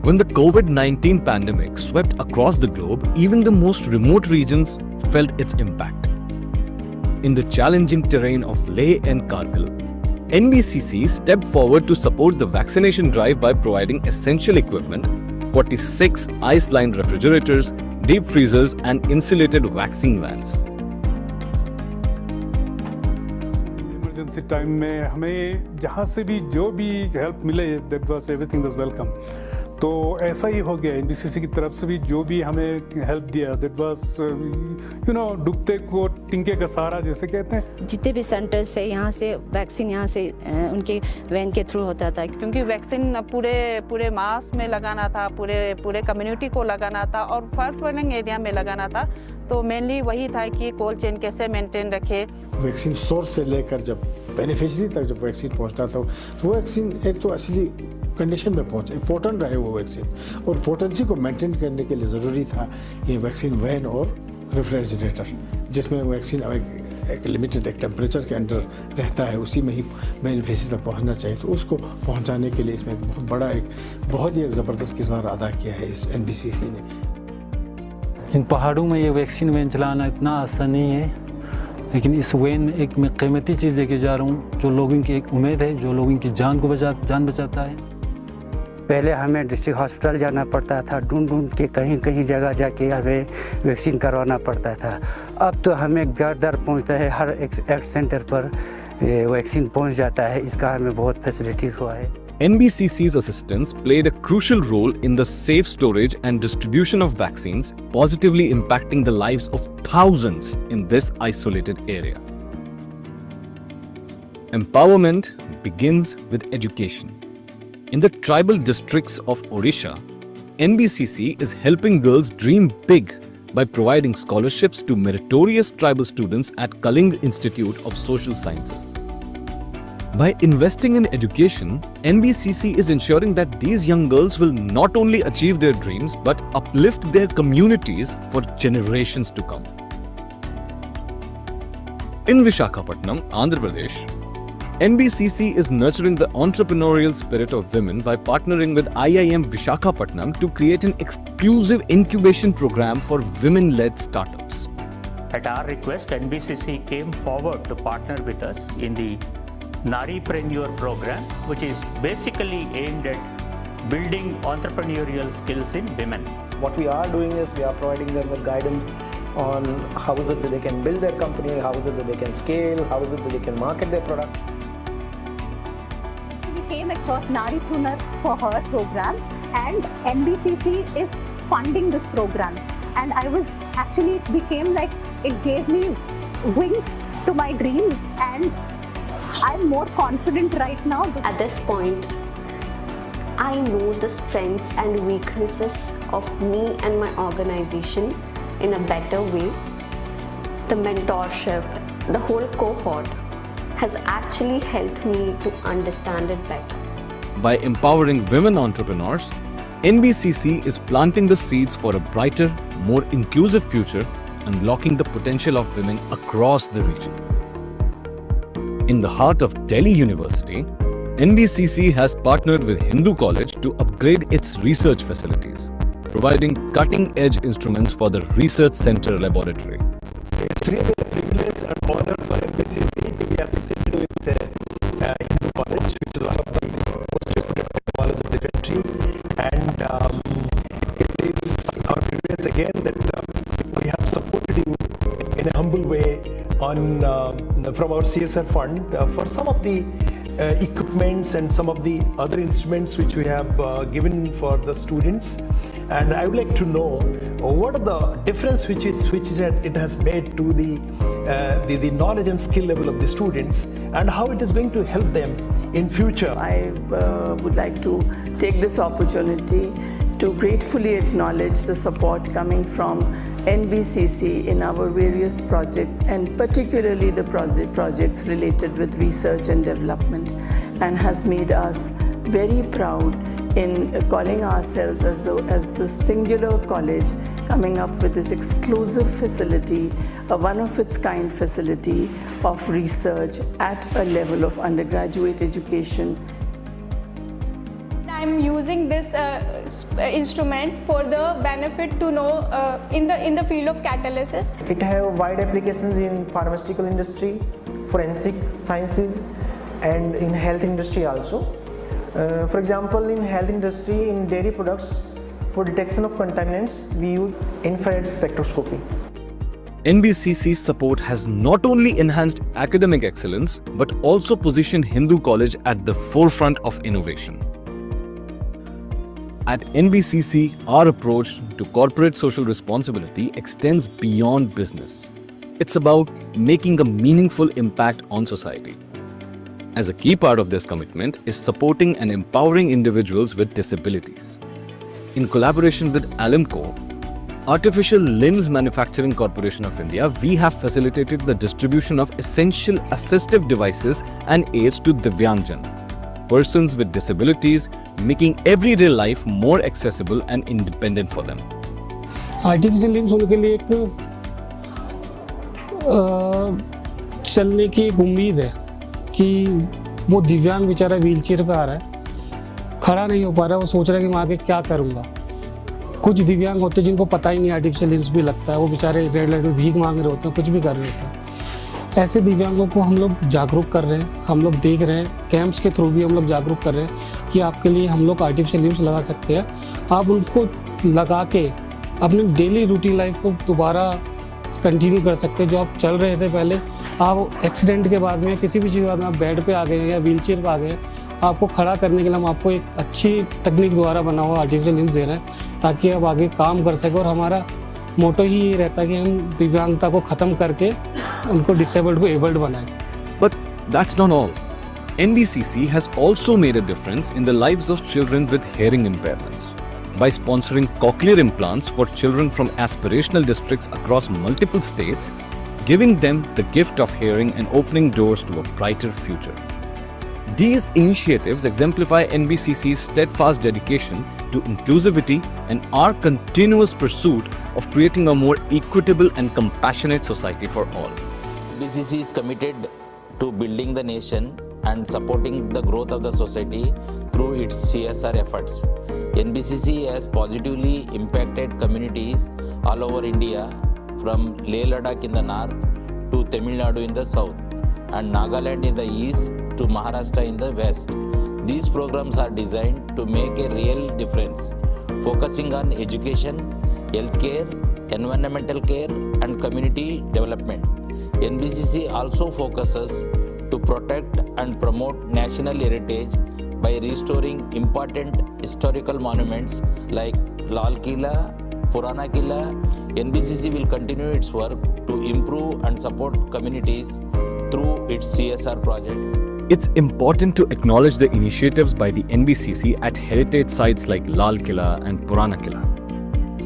When the COVID-19 pandemic swept across the globe, even the most remote regions felt its impact. In the challenging terrain of Leh and Kargil, NBCC stepped forward to support the vaccination drive by providing essential equipment, 46 ice-lined refrigerators, deep freezers, and insulated vaccine vans. Emergency time में हमें जहाँ से भी जो भी help मिले, that was everything was welcome. तो ऐसा ही हो गया एनबीसीसी की तरफ से भी जो भी हमें हेल्प दिया दैट वाज डूबते को टिंके का सहारा जैसे कहते हैं. जितने भी सेंटर्स है यहाँ से वैक्सीन यहाँ से उनके वैन के थ्रू होता था क्योंकि वैक्सीन पूरे मास में लगाना था, पूरे कम्युनिटी को लगाना था और फर्स्ट वर्निंग एरिया में लगाना था. तो मेनली वही था कि कोल्ड चेन कैसे मेंटेन रखे. वैक्सीन सोर्स से लेकर जब बेनिफिशरी तक जब वैक्सीन पहुँचता था तो वो वैक्सीन एक तो असली कंडीशन में पहुँचे, इम्पोर्टेंट रहे वो वैक्सीन, और पोटेंसी को मेंटेन करने के लिए ज़रूरी था ये वैक्सीन वैन और रेफ्रिजरेटर, जिसमें वैक्सीन एक लिमिटेड एक टेम्परेचर के अंडर रहता है, उसी में ही बेनिफिशरी तक पहुँचना चाहिए. तो उसको पहुँचाने के लिए इसमें बहुत ही एक ज़बरदस्त किरदार अदा किया है इस NBCC ने. इन पहाड़ों में ये वैक्सीन वैन चलाना इतना आसान नहीं है, लेकिन इस वैन में एक मैं कीमती चीज़ लेके जा रहा हूँ जो लोगों की एक उम्मीद है, जो लोगों की जान बचाता है. पहले हमें डिस्ट्रिक्ट हॉस्पिटल जाना पड़ता था, ढूंढ के कहीं जगह जाके हमें वैक्सीन करवाना पड़ता था. अब तो हमें घर पहुँचता है, हर एक सेंटर पर वैक्सीन पहुँच जाता है. इसका हमें बहुत फैसिलिटीज़ हुआ है. NBCC's assistance played a crucial role in the safe storage and distribution of vaccines, positively impacting the lives of thousands in this isolated area. Empowerment begins with education. In the tribal districts of Odisha, NBCC is helping girls dream big by providing scholarships to meritorious tribal students at Kaling Institute of Social Sciences. By investing in education, NBCC is ensuring that these young girls will not only achieve their dreams but uplift their communities for generations to come. In Visakhapatnam, Andhra Pradesh, NBCC is nurturing the entrepreneurial spirit of women by partnering with IIM Visakhapatnam to create an exclusive incubation program for women-led startups. At our request, NBCC came forward to partner with us in the Naaripreneur program, which is basically aimed at building entrepreneurial skills in women. What we are doing is we are providing them with guidance on how is it that they can build their company, how is it that they can scale, how is it that they can market their product. We came across Naaripreneur For Her Program, and NBCC is funding this program. And I was actually it gave me wings to my dreams, and I'm more confident right now. At this point, I know the strengths and weaknesses of me and my organization in a better way. The mentorship, the whole cohort has actually helped me to understand it better. By empowering women entrepreneurs, NBCC is planting the seeds for a brighter, more inclusive future unlocking the potential of women across the region. In the heart of Delhi University, NBCC has partnered with Hindu College to upgrade its research facilities, providing cutting-edge instruments for the Research Center Laboratory. It's really a privilege and honor for NBCC to be associated with Hindu College, which is one of the most reputed colleges of the country. And it is our privilege again that we have supported you in a humble way on from our CSR fund for some of the equipments and some of the other instruments which we have given for the students. And I would like to know what are the difference which it has made to the knowledge and skill level of the students, and how it is going to help them in future. I would like to take this opportunity to gratefully acknowledge the support coming from NBCC in our various projects, and particularly the projects related with research and development, and has made us very proud in calling ourselves as the singular college coming up with this exclusive facility, a one-of-its-kind facility of research at a level of undergraduate education. I'm using this instrument for the benefit to know in the field of catalysis. It has wide applications in pharmaceutical industry, forensic sciences, and in health industry also. For example, in health industry, in dairy products, for detection of contaminants, we use infrared spectroscopy. NBCC's support has not only enhanced academic excellence, but also positioned Hindu College at the forefront of innovation. At NBCC, our approach to corporate social responsibility extends beyond business. It's about making a meaningful impact on society. As a key part of this commitment is supporting and empowering individuals with disabilities. In collaboration with Alimco, Artificial Limbs Manufacturing Corporation of India, we have facilitated the distribution of essential assistive devices and aids to Divyangjan, persons with disabilities, making everyday life more accessible and independent for them. Artificial limbs उनके लिए एक चलने की एक उम्मीद है कि वो दिव्यांग बेचारा व्हीलचेयर पे आ रहा है, खड़ा नहीं हो पा रहा है, वो सोच रहा है कि मैं आगे क्या करूँगा। कुछ दिव्यांग होते हैं जिनको पता ही नहीं आर्टिफिशियल लिम्स भी लगता है, वो बेचारे रेड लाइट में भीख मांग रहे होते हैं, कुछ भी कर रहे होते हैं। ऐसे दिव्यांगों को हम लोग जागरूक कर रहे हैं, हम लोग देख रहे हैं, कैंप्स के थ्रू भी हम लोग जागरूक कर रहे हैं कि आपके लिए हम लोग आर्टिफिशियल लिम्स लगा सकते हैं। आप उनको लगा के अपनी डेली रूटीन लाइफ को दोबारा कंटिन्यू कर सकते हैं। जो आप चल रहे थे पहले, आप एक्सीडेंट के बाद में किसी भी चीज़ के बाद में आप बेड पे आ गए या व्हीलचेयर पे आ गए, आपको खड़ा करने के लिए हम आपको एक अच्छी तकनीक द्वारा बना हुआ आर्टिफिशियल लिम्स दे रहे हैं ताकि आप आगे काम कर सकें। और हमारा मोटो ही ये रहता है कि हम दिव्यांगता को ख़त्म करके उनको डिसेबल्ड को एबल्ड बनाएं। But that's not all. NBCC has also made a difference in the lives of children with hearing impairments by sponsoring cochlear implants for children from aspirational districts across multiple states, giving them the gift of hearing and opening doors to a brighter future. These initiatives exemplify NBCC's steadfast dedication to inclusivity and our continuous pursuit of creating a more equitable and compassionate society for all. NBCC is committed to building the nation and supporting the growth of the society through its CSR efforts. NBCC has positively impacted communities all over India, from Leh Ladakh in the north to Tamil Nadu in the south and Nagaland in the east to Maharashtra in the west. These programs are designed to make a real difference, focusing on education, healthcare, environmental care and community development. NBCC also focuses to protect and promote national heritage by restoring important historical monuments like Lal Killa, Purana Killa. NBCC will continue its work to improve and support communities through its CSR projects. It's important to acknowledge the initiatives by the NBCC at heritage sites like Lal Killa and Purana Killa.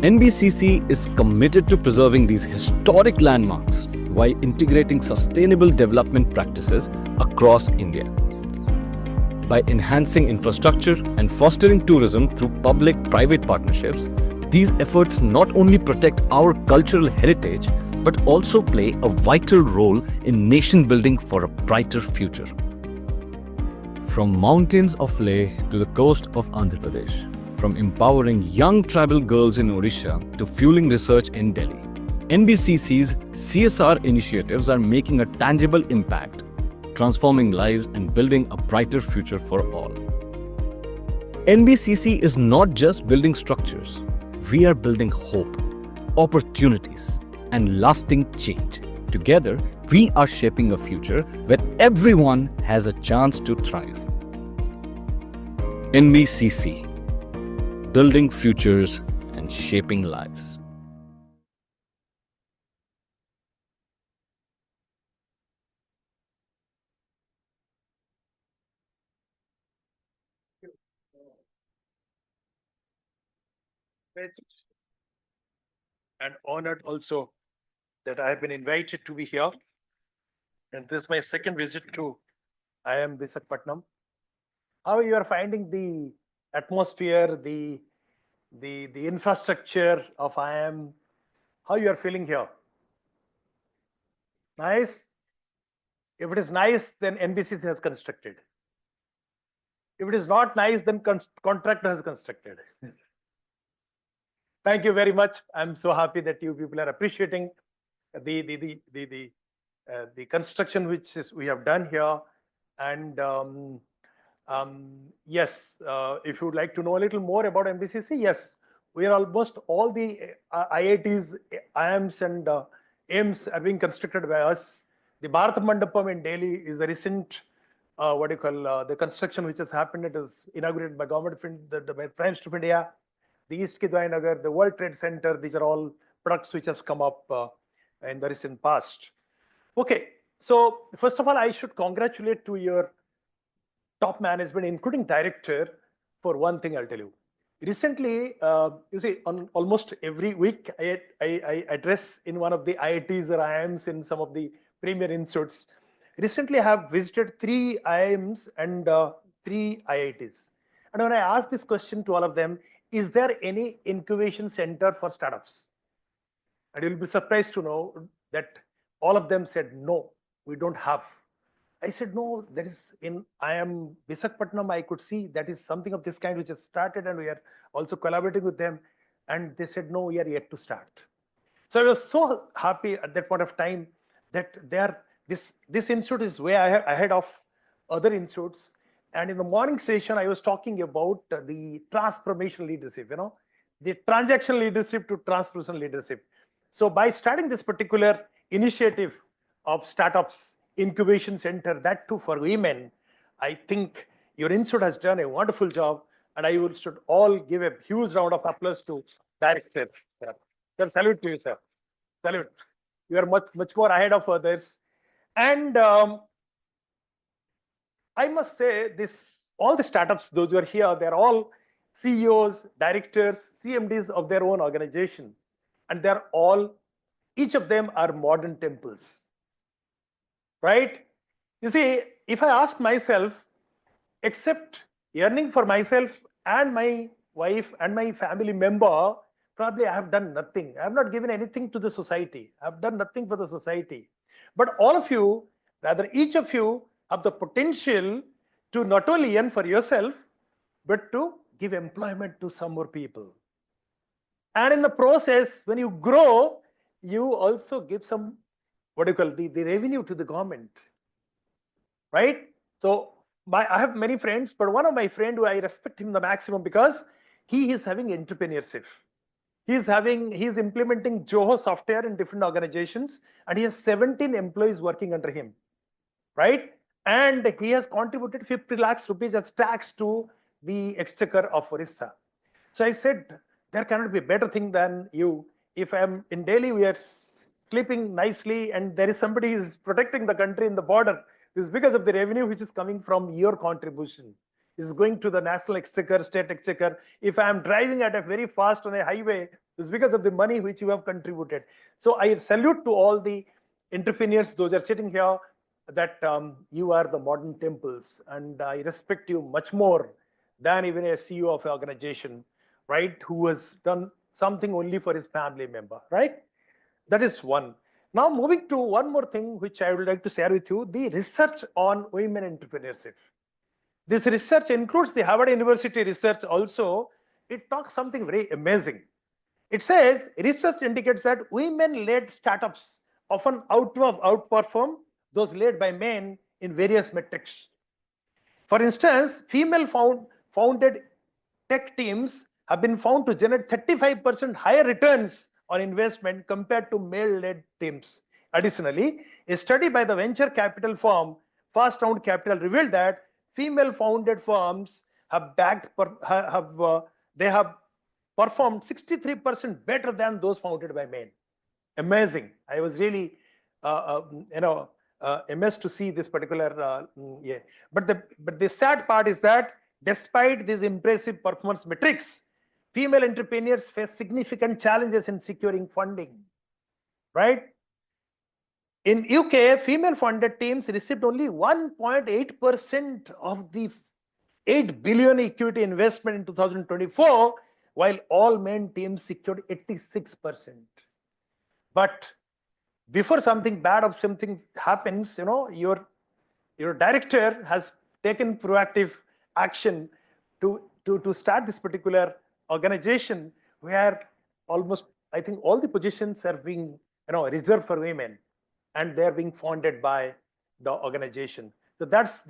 NBCC is committed to preserving these historic landmarks while integrating sustainable development practices across India. By enhancing infrastructure and fostering tourism through public-private partnerships, these efforts not only protect our cultural heritage but also play a vital role in nation building for a brighter future. From mountains of Leh to the coast of Andhra Pradesh, from empowering young tribal girls in Odisha to fueling research in Delhi, NBCC's CSR initiatives are making a tangible impact, transforming lives and building a brighter future for all. NBCC is not just building structures, we are building hope, opportunities, and lasting change. Together, we are shaping a future where everyone has a chance to thrive. NBCC, building futures and shaping lives. And honored also that I have been invited to be here. And this is my second visit to IIM Visakhapatnam. How you are finding the atmosphere, the infrastructure of IIM? How you are feeling here? Nice? If it is nice, then NBCC has constructed. If it is not nice, then contractor has constructed. Thank you very much. I'm so happy that you people are appreciating the construction which we have done here. And yes, if you would like to know a little more about NBCC, yes, we are almost all the IITs, IIMs and AIMS are being constructed by us. The Bharat Mandapam in Delhi is the recent, the construction which has happened. It is inaugurated by Government of the Prime Minister of India. The East Kidwai Nagar, the World Trade Center, these are all products which have come up in the recent past. Okay, so first of all, I should congratulate to your top management, including director, for one thing I'll tell you. Recently, you see, on almost every week, I address in one of the IITs or IIMs in some of the premier institutes. Recently, I have visited 3 IIMs and 3 IITs. And when I asked this question to all of them, is there any incubation center for startups? And you'll be surprised to know that all of them said, no, we don't have. I said, no, there is in IIM Visakhapatnam, I could see that is something of this kind which has started and we are also collaborating with them. And they said, no, we are yet to start. So I was so happy at that point of time that this institute is way ahead of other institutes. And in the morning session, I was talking about the transformational leadership, the transactional leadership to transformational leadership. So by starting this particular initiative of startups, incubation center, that too for women, I think your institute has done a wonderful job. And I should all give a huge round of applause to director, sir. Sir, salute to you, sir. Salute. You are much more ahead of others. And I must say all the startups, those who are here, they're all CEOs, directors, CMDs of their own organization. And they're all, each of them are modern temples, right? You see, if I ask myself, except yearning for myself and my wife and my family member, probably I have done nothing. I have not given anything to the society. I have done nothing for the society. But all of you, rather each of you, have the potential to not only earn for yourself, but to give employment to some more people. And in the process, when you grow, you also give some, the revenue to the government, right? So I have many friends, but one of my friends who I respect him the maximum because he is having entrepreneurship. He's implementing Zoho software in different organizations, and he has 17 employees working under him, right? And he has contributed 50 lakhs rupees as tax to the exchequer of Orissa. So I said, there cannot be a better thing than you. If I'm in Delhi, we are sleeping nicely, and there is somebody who is protecting the country in the border. This is because of the revenue which is coming from your contribution. Is going to the national exchequer, state exchequer. If I am driving at a very fast on a highway, it's because of the money which you have contributed. So I salute to all the entrepreneurs, those are sitting here, that you are the modern temples, and I respect you much more than even a CEO of an organization, right, who has done something only for his family member, right? That is one. Now moving to one more thing which I would like to share with you, the research on women entrepreneurship. This research includes the Harvard University research also. It talks something very amazing. It says research indicates that women-led startups often outperform those led by men in various metrics. For instance, female-founded tech teams have been found to generate 35% higher returns on investment compared to male-led teams. Additionally, a study by the venture capital firm First Round Capital revealed that female-founded firms have performed 63% better than those founded by men. Amazing! I was really, amazed to see this particular. But the sad part is that despite these impressive performance metrics, female entrepreneurs face significant challenges in securing funding, right? In UK, female-funded teams received only 1.8% of the 8 billion equity investment in 2024, while all men teams secured 86%. But before something bad or something happens, your director has taken proactive action to start this particular organization where almost, I think, all the positions are being reserved for women, and they're being funded by the organization. So that's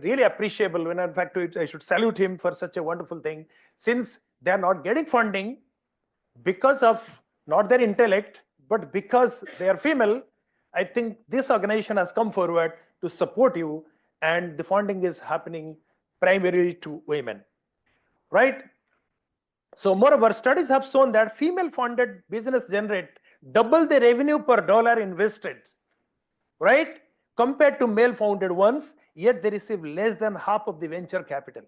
really appreciable. When in fact, I should salute him for such a wonderful thing, since they're not getting funding because of not their intellect, but because they are female. I think this organization has come forward to support you, and the funding is happening primarily to women, right? So moreover, studies have shown that female-funded business generate double the revenue per dollar invested, right, compared to male-founded ones, yet they receive less than half of the venture capital,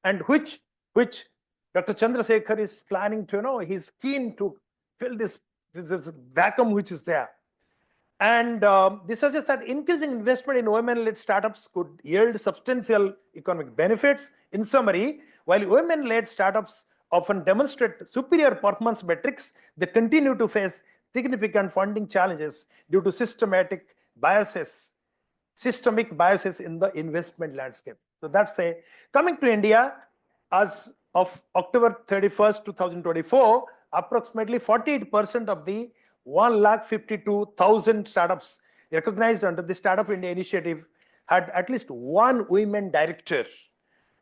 and which Dr. Chandrasekhar is planning to, he's keen to fill this vacuum which is there. And this suggests that increasing investment in women-led startups could yield substantial economic benefits. In summary, while women-led startups often demonstrate superior performance metrics, they continue to face significant funding challenges due to systemic biases in the investment landscape. So that's coming to India. As of October 31st, 2024, approximately 48% of the 152,000 startups recognized under the Startup India initiative had at least one women director,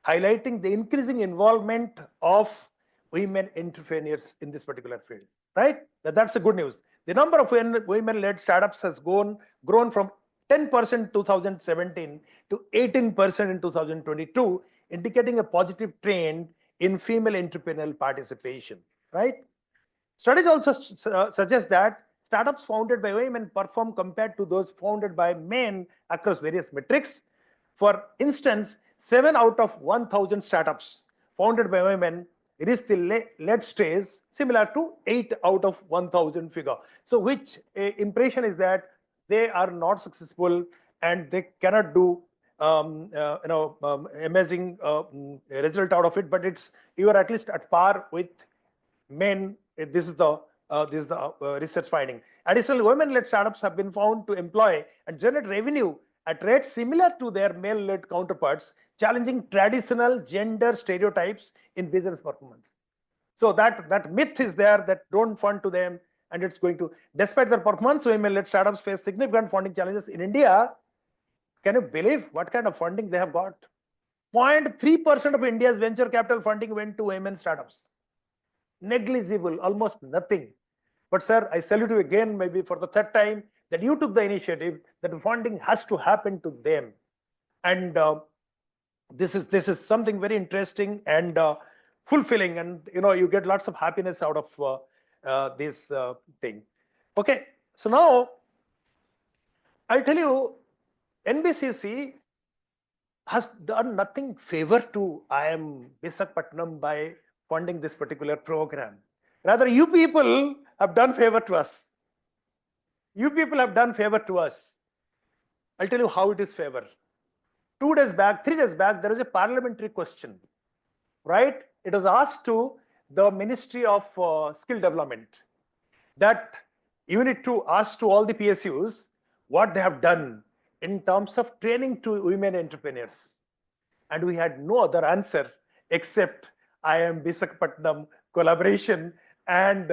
highlighting the increasing involvement of women entrepreneurs in this particular field, right? That's the good news. The number of women-led startups has grown from 10% in 2017 to 18% in 2022, indicating a positive trend in female entrepreneurial participation, right? Studies also suggest that startups founded by women perform compared to those founded by men across various metrics. For instance, 7 out of 1,000 startups founded by women reach the lead stage, similar to 8 out of 1,000 figure. So which impression is that they are not successful and they cannot do amazing result out of it, but you are at least at par with men. This is the research finding. Additionally, women-led startups have been found to employ and generate revenue at rates similar to their male-led counterparts, challenging traditional gender stereotypes in business performance. So that myth is there that don't fund to them, and it's going to, despite their performance, women-led startups face significant funding challenges in India. Can you believe what kind of funding they have got? 0.3% of India's venture capital funding went to women startups. Negligible, almost nothing. But sir, I salute you again, maybe for the third time, that you took the initiative that the funding has to happen to them. And this is something very interesting and fulfilling, and you get lots of happiness out of this thing. Okay, so now I'll tell you, NBCC has done nothing favor to IIM Visakhapatnam by funding this particular program. Rather, you people have done favor to us. You people have done favor to us. I'll tell you how it is favor. 3 days back, there was a parliamentary question, right? It was asked to the Ministry of Skill Development that even to ask to all the PSUs what they have done in terms of training to women entrepreneurs. And we had no other answer except IIM Visakhapatnam collaboration and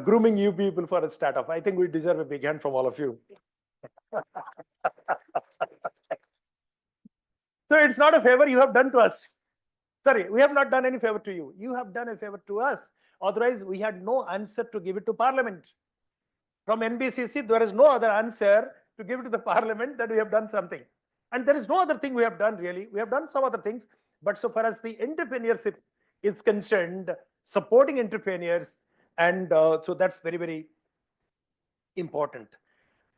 grooming you people for a startup. I think we deserve a big hand from all of you. So it's not a favor you have done to us. Sorry, we have not done any favor to you. You have done a favor to us. Otherwise, we had no answer to give it to Parliament. From NBCC, there is no other answer to give it to the Parliament that we have done something. And there is no other thing we have done really. We have done some other things, but so far as the entrepreneurship is concerned, supporting entrepreneurs, and so that's very, very important.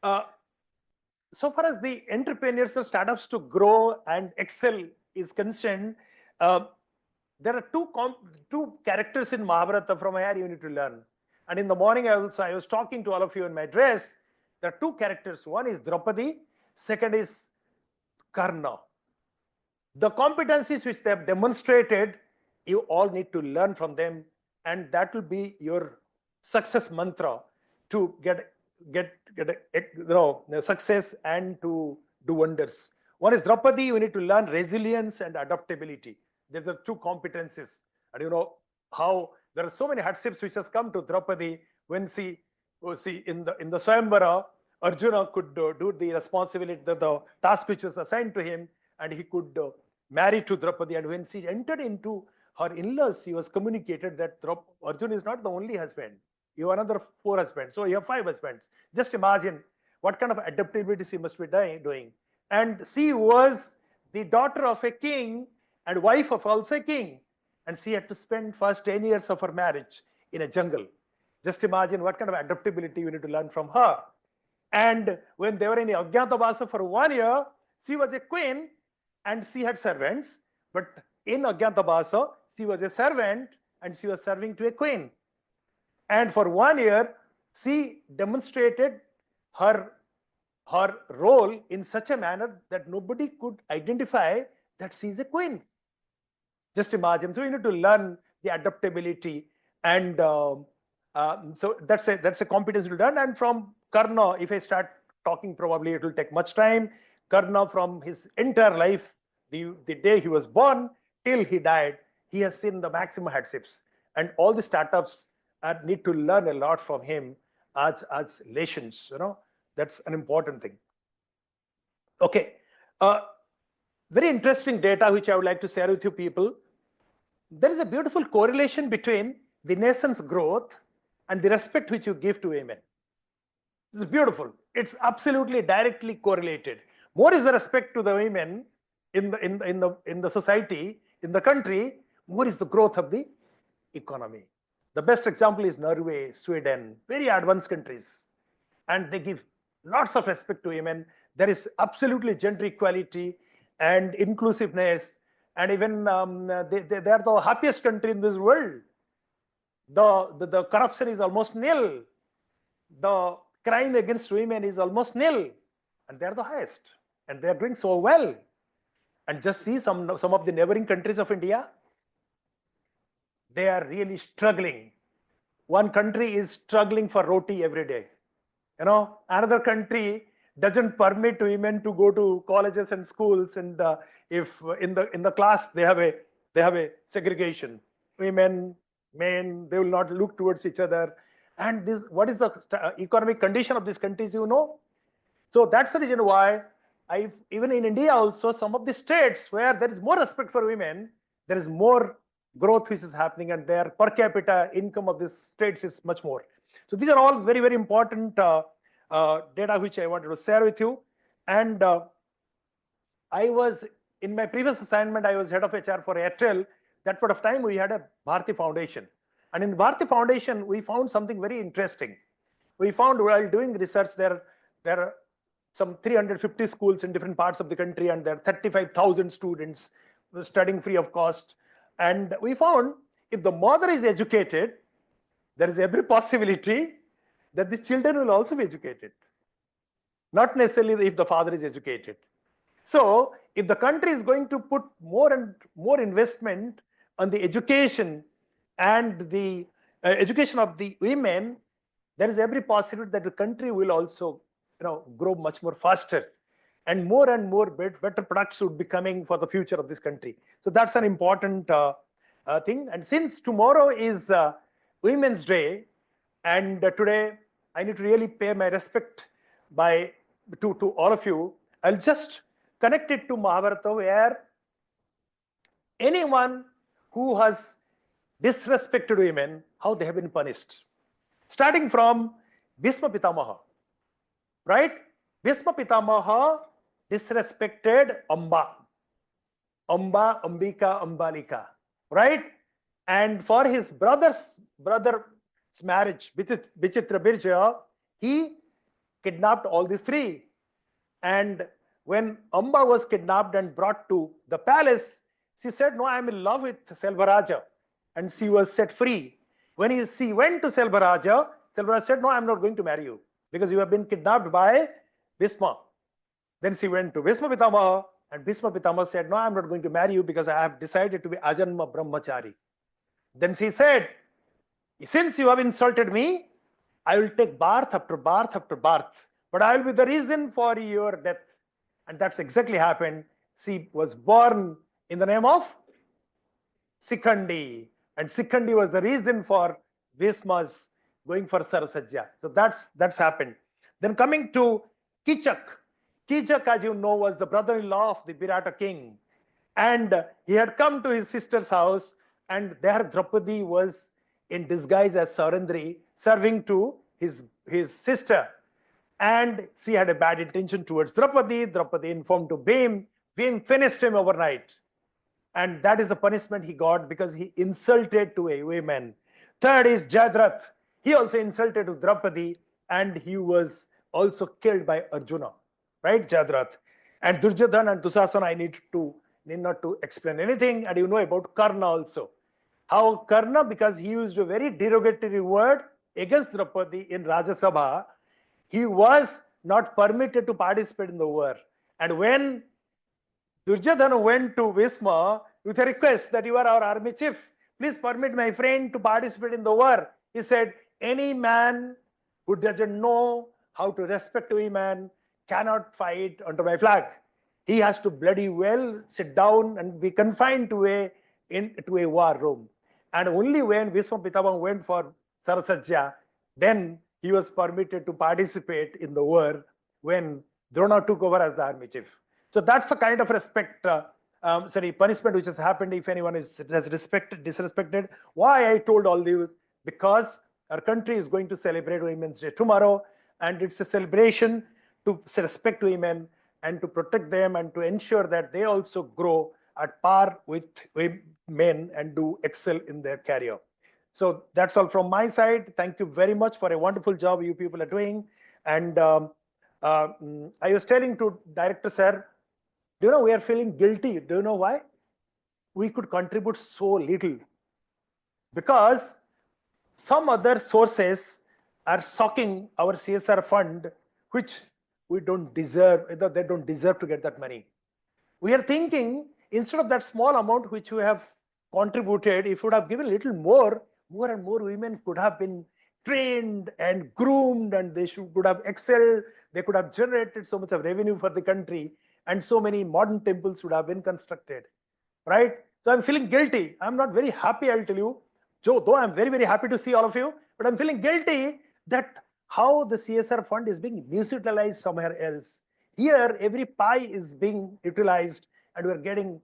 So far as the entrepreneurs or startups to grow and excel is concerned, there are two characters in Mahabharata from here you need to learn. And in the morning I was talking to all of you in my dress. There are two characters. One is Draupadi, second is Karna. The competencies which they have demonstrated, you all need to learn from them, and that will be your success mantra to get success and to do wonders. One is Draupadi. You need to learn resilience and adaptability. These are two competencies, and you know how there are so many hardships which has come to Draupadi when she in the Swayamvara, Arjuna could do the responsibility, the task which was assigned to him, and he could marry to Draupadi. And when she entered into her in-laws, she was communicated that Arjuna is not the only husband. You have another 4 husbands, so you have 5 husbands. Just imagine what kind of adaptability she must be doing. And she was the daughter of a king and wife of also a king, and she had to spend first 10 years of her marriage in a jungle. Just imagine what kind of adaptability you need to learn from her. And when they were in Ajnatavasa for 1 year, she was a queen and she had servants. But in Ajnatavasa, she was a servant and she was serving to a queen. And for 1 year, she demonstrated her role in such a manner that nobody could identify that she is a queen. Just imagine. So you need to learn the adaptability, and so that's a competence to learn. And from Karna, if I start talking, probably it will take much time. Karna, from his entire life, the day he was born till he died, he has seen the maximum hardships, and all the startups need to learn a lot from him as lessons. That's an important thing. Okay, very interesting data which I would like to share with you people. There is a beautiful correlation between the nation's growth and the respect which you give to women. It's beautiful. It's absolutely directly correlated. More is the respect to the women in the society, in the country, more is the growth of the economy. The best example is Norway, Sweden, very advanced countries, and they give lots of respect to women. There is absolutely gender equality and inclusiveness, and even they are the happiest country in this world. The corruption is almost nil. The crime against women is almost nil, and they are the highest, and they are doing so well. And just see some of the neighboring countries of India. They are really struggling. One country is struggling for roti every day. Another country doesn't permit women to go to colleges and schools, and if in the class they have a segregation. Women, men, they will not look towards each other. And what is the economic condition of these countries? So that's the reason why even in India also, some of the states where there is more respect for women, there is more growth which is happening, and their per capita income of these states is much more. So these are all very, very important data which I wanted to share with you. And I was, in my previous assignment, I was head of HR for Airtel. That point of time, we had a Bharti Foundation. And in Bharti Foundation, we found something very interesting. We found while doing research, there are some 350 schools in different parts of the country, and there are 35,000 students studying free of cost. And we found if the mother is educated, there is every possibility that the children will also be educated. Not necessarily if the father is educated. So if the country is going to put more and more investment on the education and the education of the women, there is every possibility that the country will also, grow much more faster, and more better products would be coming for the future of this country. So that's an important thing. And since tomorrow is Women's Day, and today I need to really pay my respect to all of you, I'll just connect it to Mahabharata, where anyone who has disrespected women, how they have been punished. Starting from Bhisma Pitamaha, right? Bhisma Pitamaha disrespected Amba, Ambika, Ambalika, right? And for his brother's marriage, Vichitra Birja, he kidnapped all these three. And when Amba was kidnapped and brought to the palace, she said, no, I'm in love with Selvaraja. And she was set free. When she went to Selvaraja, Selvaraja said, no, I'm not going to marry you because you have been kidnapped by Bhisma. Then she went to Bhisma Pitamaha, and Bhisma Pitamaha said, no, I'm not going to marry you because I have decided to be Ajanma Brahmachari. Then she said, since you have insulted me, I will take birth after birth after birth, but I will be the reason for your death. And that's exactly happened. She was born in the name of Sikhandi, and Sikhandi was the reason for Bhisma's going for Sarasajya. So that's happened. Then coming to Kichak. Kichak, as you know, was the brother-in-law of the Birata king, and he had come to his sister's house, and there Draupadi was in disguise as Saurendri, serving to his sister. And she had a bad intention towards Draupadi. Draupadi informed to Bhim. Bhim finished him overnight. And that is the punishment he got because he insulted to a woman. Third is Jayadratha. He also insulted to Draupadi, and he was also killed by Arjuna, right? Jayadratha. And Duryodhana and Dusasana, I need not to explain anything. And you know about Karna also. How Karna, because he used a very derogatory word against Draupadi in Rajya Sabha, he was not permitted to participate in the war. And when Duryodhana went to Bhisma with a request that you are our army chief, please permit my friend to participate in the war, he said, any man who doesn't know how to respect a woman cannot fight under my flag. He has to bloody well sit down and be confined to a war room. And only when Bhisma Pitamaha went for Sarasajya, then he was permitted to participate in the war when Drona took over as the army chief. So that's the kind of punishment which has happened if anyone has disrespected. Why I told all these? Because our country is going to celebrate Women's Day tomorrow, and it's a celebration to respect women and to protect them and to ensure that they also grow at par with men and do excel in their career. So that's all from my side. Thank you very much for a wonderful job you people are doing. And I was telling to Director Sir, do you know, we are feeling guilty. Do you know why? We could contribute so little because some other sources are socking our CSR fund, which we don't deserve, they don't deserve to get that money. We are thinking, instead of that small amount which we have contributed, if we would have given a little more and more women could have been trained and groomed, and they could have excelled. They could have generated so much of revenue for the country, and so many modern temples would have been constructed, right? So I'm feeling guilty. I'm not very happy, I'll tell you. Though I'm very, very happy to see all of you, but I'm feeling guilty that how the CSR fund is being utilized somewhere else. Here, every pie is being utilized, and we're getting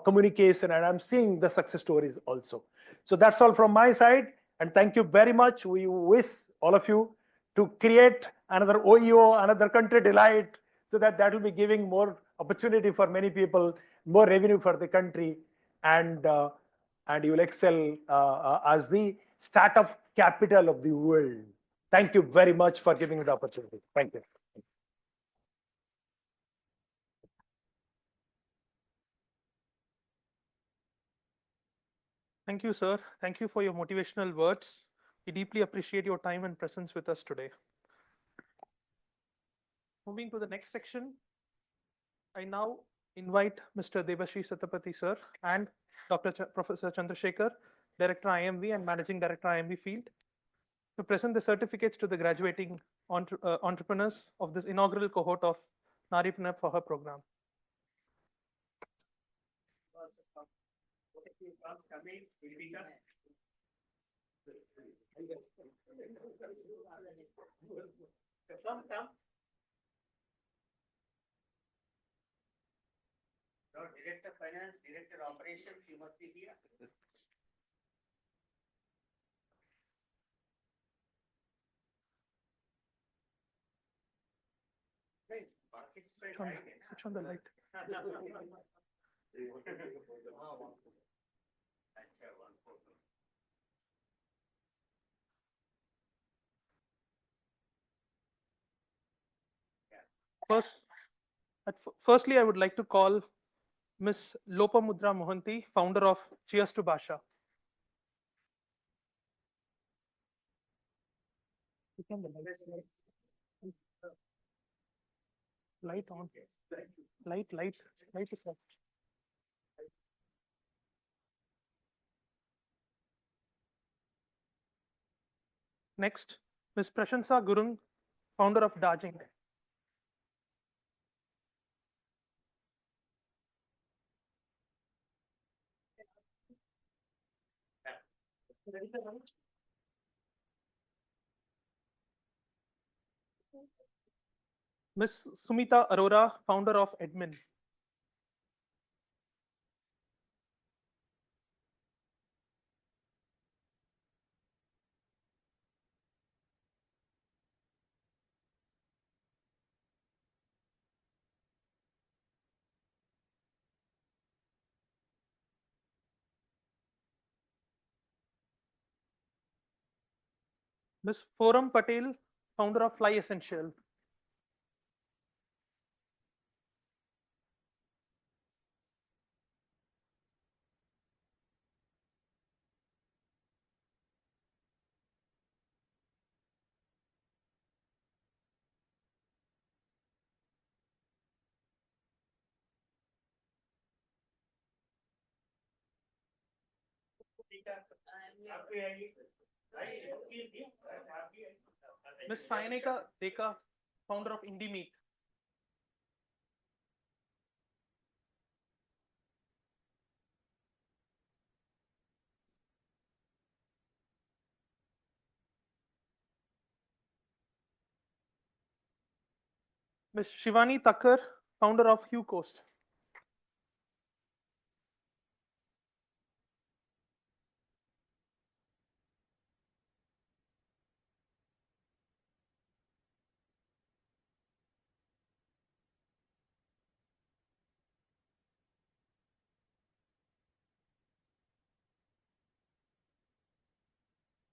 communication, and I'm seeing the success stories also. So that's all from my side, and thank you very much. We wish all of you to create another OEO, another country delight, so that will be giving more opportunity for many people, more revenue for the country, and you will excel as the startup capital of the world. Thank you very much for giving me the opportunity. Thank you. Thank you, sir. Thank you for your motivational words. We deeply appreciate your time and presence with us today. Moving to the next section, I now invite Mr. Debashri Satapathy, sir, and Professor Chandrasekhar, Director IIMV and Managing Director IIMV FIELD, to present the certificates to the graduating entrepreneurs of this inaugural cohort of Naaripreneur For Her program. Director Finance, Director Operations, you must be here. Switch on the light. Firstly, I would like to call Ms. Lopamudra Mohanty, founder of Cheers to Basha. Light on. Light is off. Next, Ms. Prashansa Gurung, founder of Dajing. Ms. Sumita Arora, founder of Admin. Ms. Foram Patel, founder of Fly Essential. Ms. Saineka Deka, founder of Indie Meat. Ms. Shivani Thakkar, founder of Hue Coast.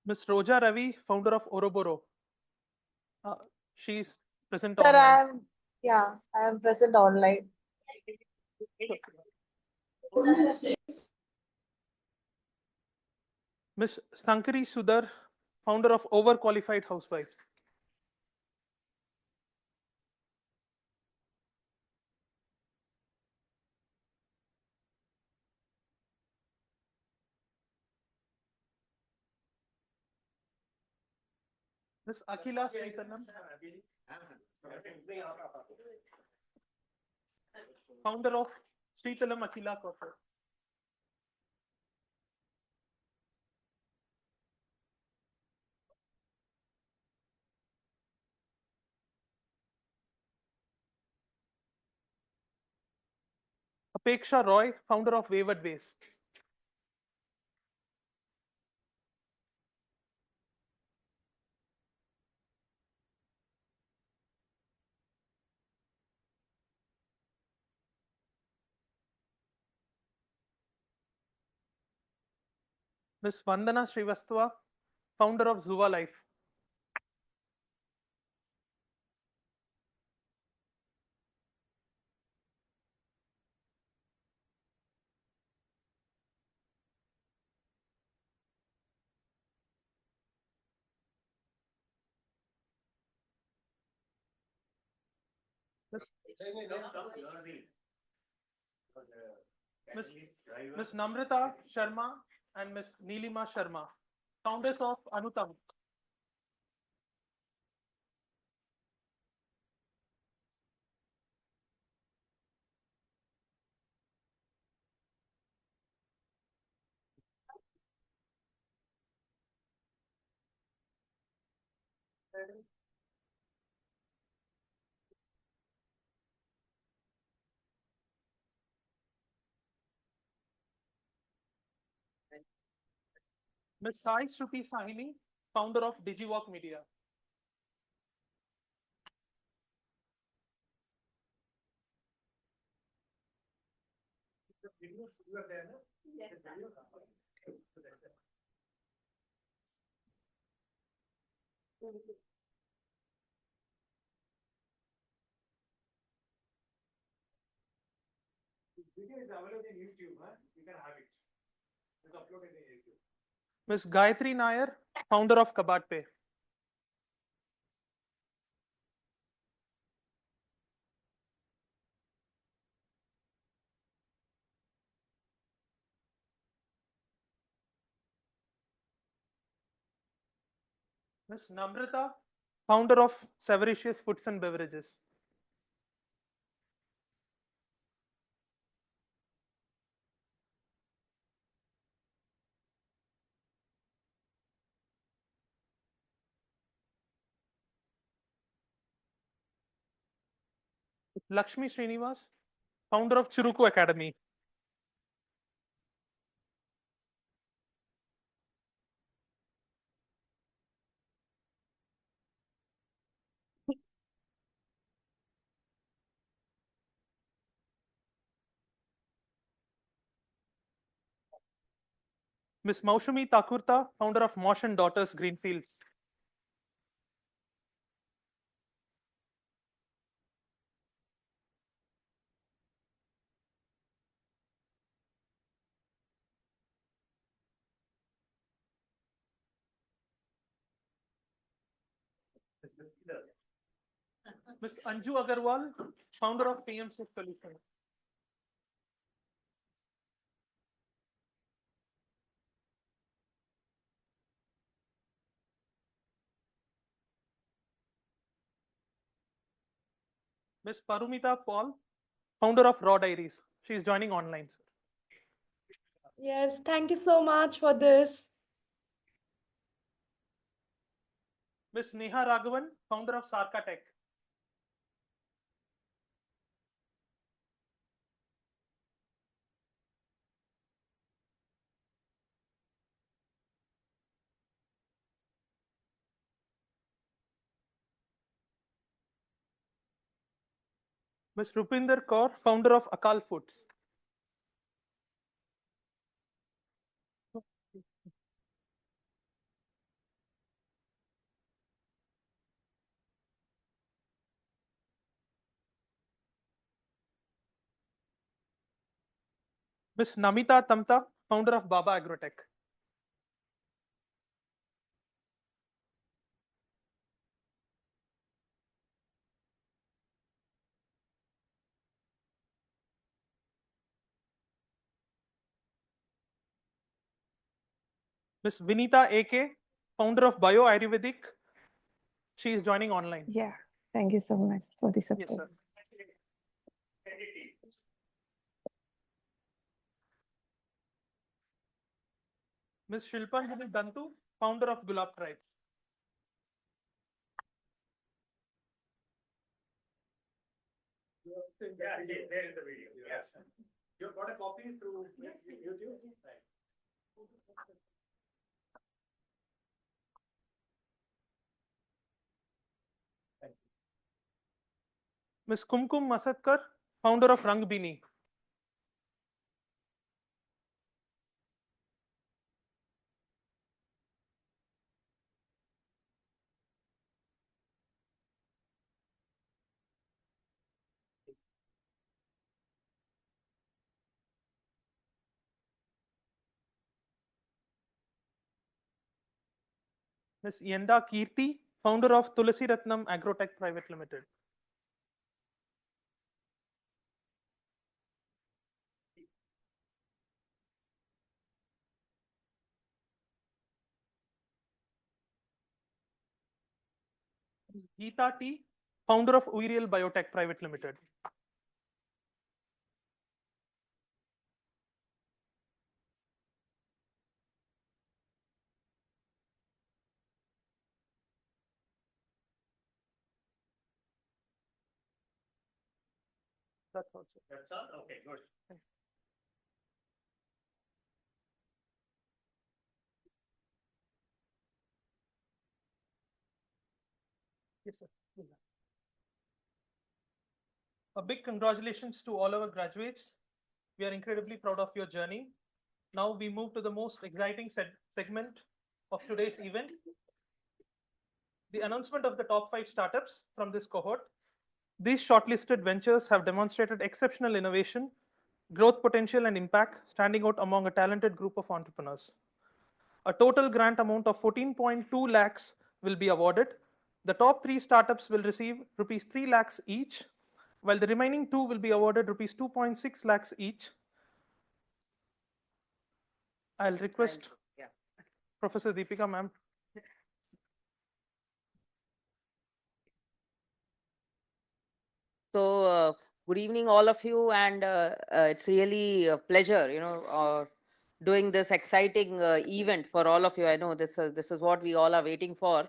Ms. Roja Ravi, founder of Oroboro. She's present Sir, online. I am present online. Ms. Sankari Sudhar, founder of Overqualified Housewives. Ms. Akhila Sritalam, founder of Sritalam Akhila Coffee. Apeksha Roy, founder of Wayward Ways. Ms. Vandana Srivastava, founder of Zuva Life. Ms. Namrata Sharma and Ms. Neelima Sharma, founders of Anutam. Ms. Sai Shruti Sahini, founder of DigiWalk Media. Video is available in YouTube, huh? You can have it. It's uploaded in YouTube. Ms. Gayatri Nair, founder of KabatPay. Ms. Namrata, founder of Severicious Foods and Beverages. Lakshmi Srinivas, founder of Churuku Academy. Ms. Maushumi Thakurta, founder of Mosh and Daughters Greenfields. Ms. Anju Agarwal, founder of PMC Solutions. Ms. Parumita Paul, founder of Raw Diaries. She is joining online. Yes, thank you so much for this. Ms. Neha Raghavan, founder of Sarka Tech. Ms. Rupinder Kaur, founder of Akal Foods. Ms. Namita Tamta, founder of Baba Agrotech. Ms. Vinita AK, founder of Bio Ayurvedic. She is joining online. Yeah, thank you so much for the support. Yes, sir. Ms. Shilpanjali Dantu, founder of Gulab Tribe. Yeah, there is the video. Yes. You've got a copy through YouTube? Right. Ms. Kumkum Masatkar, founder of Rangbini. Ms. Yenda Kirti, founder of Tulasi Ratnam Agrotech Private Limited. Geeta T, founder of Uriel Biotech Private Limited. That's also. That's all? Okay, good. Yes, sir. A big congratulations to all our graduates. We are incredibly proud of your journey. Now we move to the most exciting segment of today's event, the announcement of the top 5 startups from this cohort. These shortlisted ventures have demonstrated exceptional innovation, growth potential, and impact, standing out among a talented group of entrepreneurs. A total grant amount of 14.2 lakhs will be awarded. The top 3 startups will receive rupees 3 lakhs each, while the remaining 2 will be awarded rupees 2.6 lakhs each. I'll request Professor Deepika, ma'am. So, good evening, all of you, and it's really a pleasure, doing this exciting event for all of you. I know this is what we all are waiting for.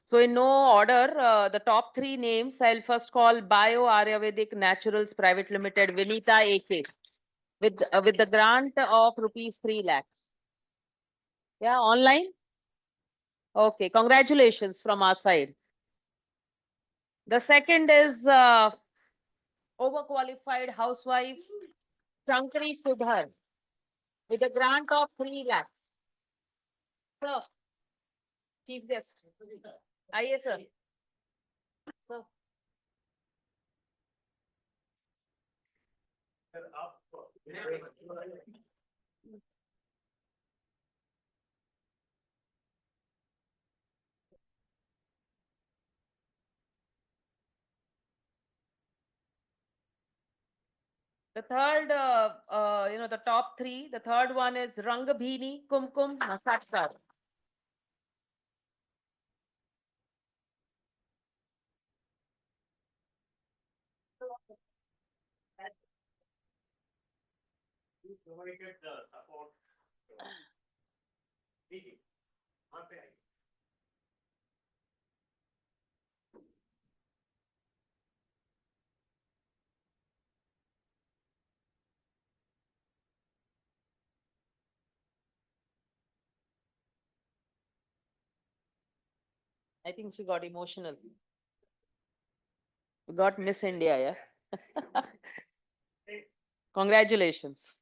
So, in no order, the top 3 names, I'll first call Bio Aryavedic Naturals Private Limited, Vinita AK, with the grant of rupees 3 lakhs. Yeah, online? Okay, congratulations from our side. The second is overqualified housewives, Shankari Sudhar, with a grant of 3 lakhs. Sir, Chief Guest. Yes, sir. Sir. The third, the top 3, the third one is Rangabhini Kumkum Masatkar. Provided support. I think she got emotional. We got Miss India, yeah? Congratulations.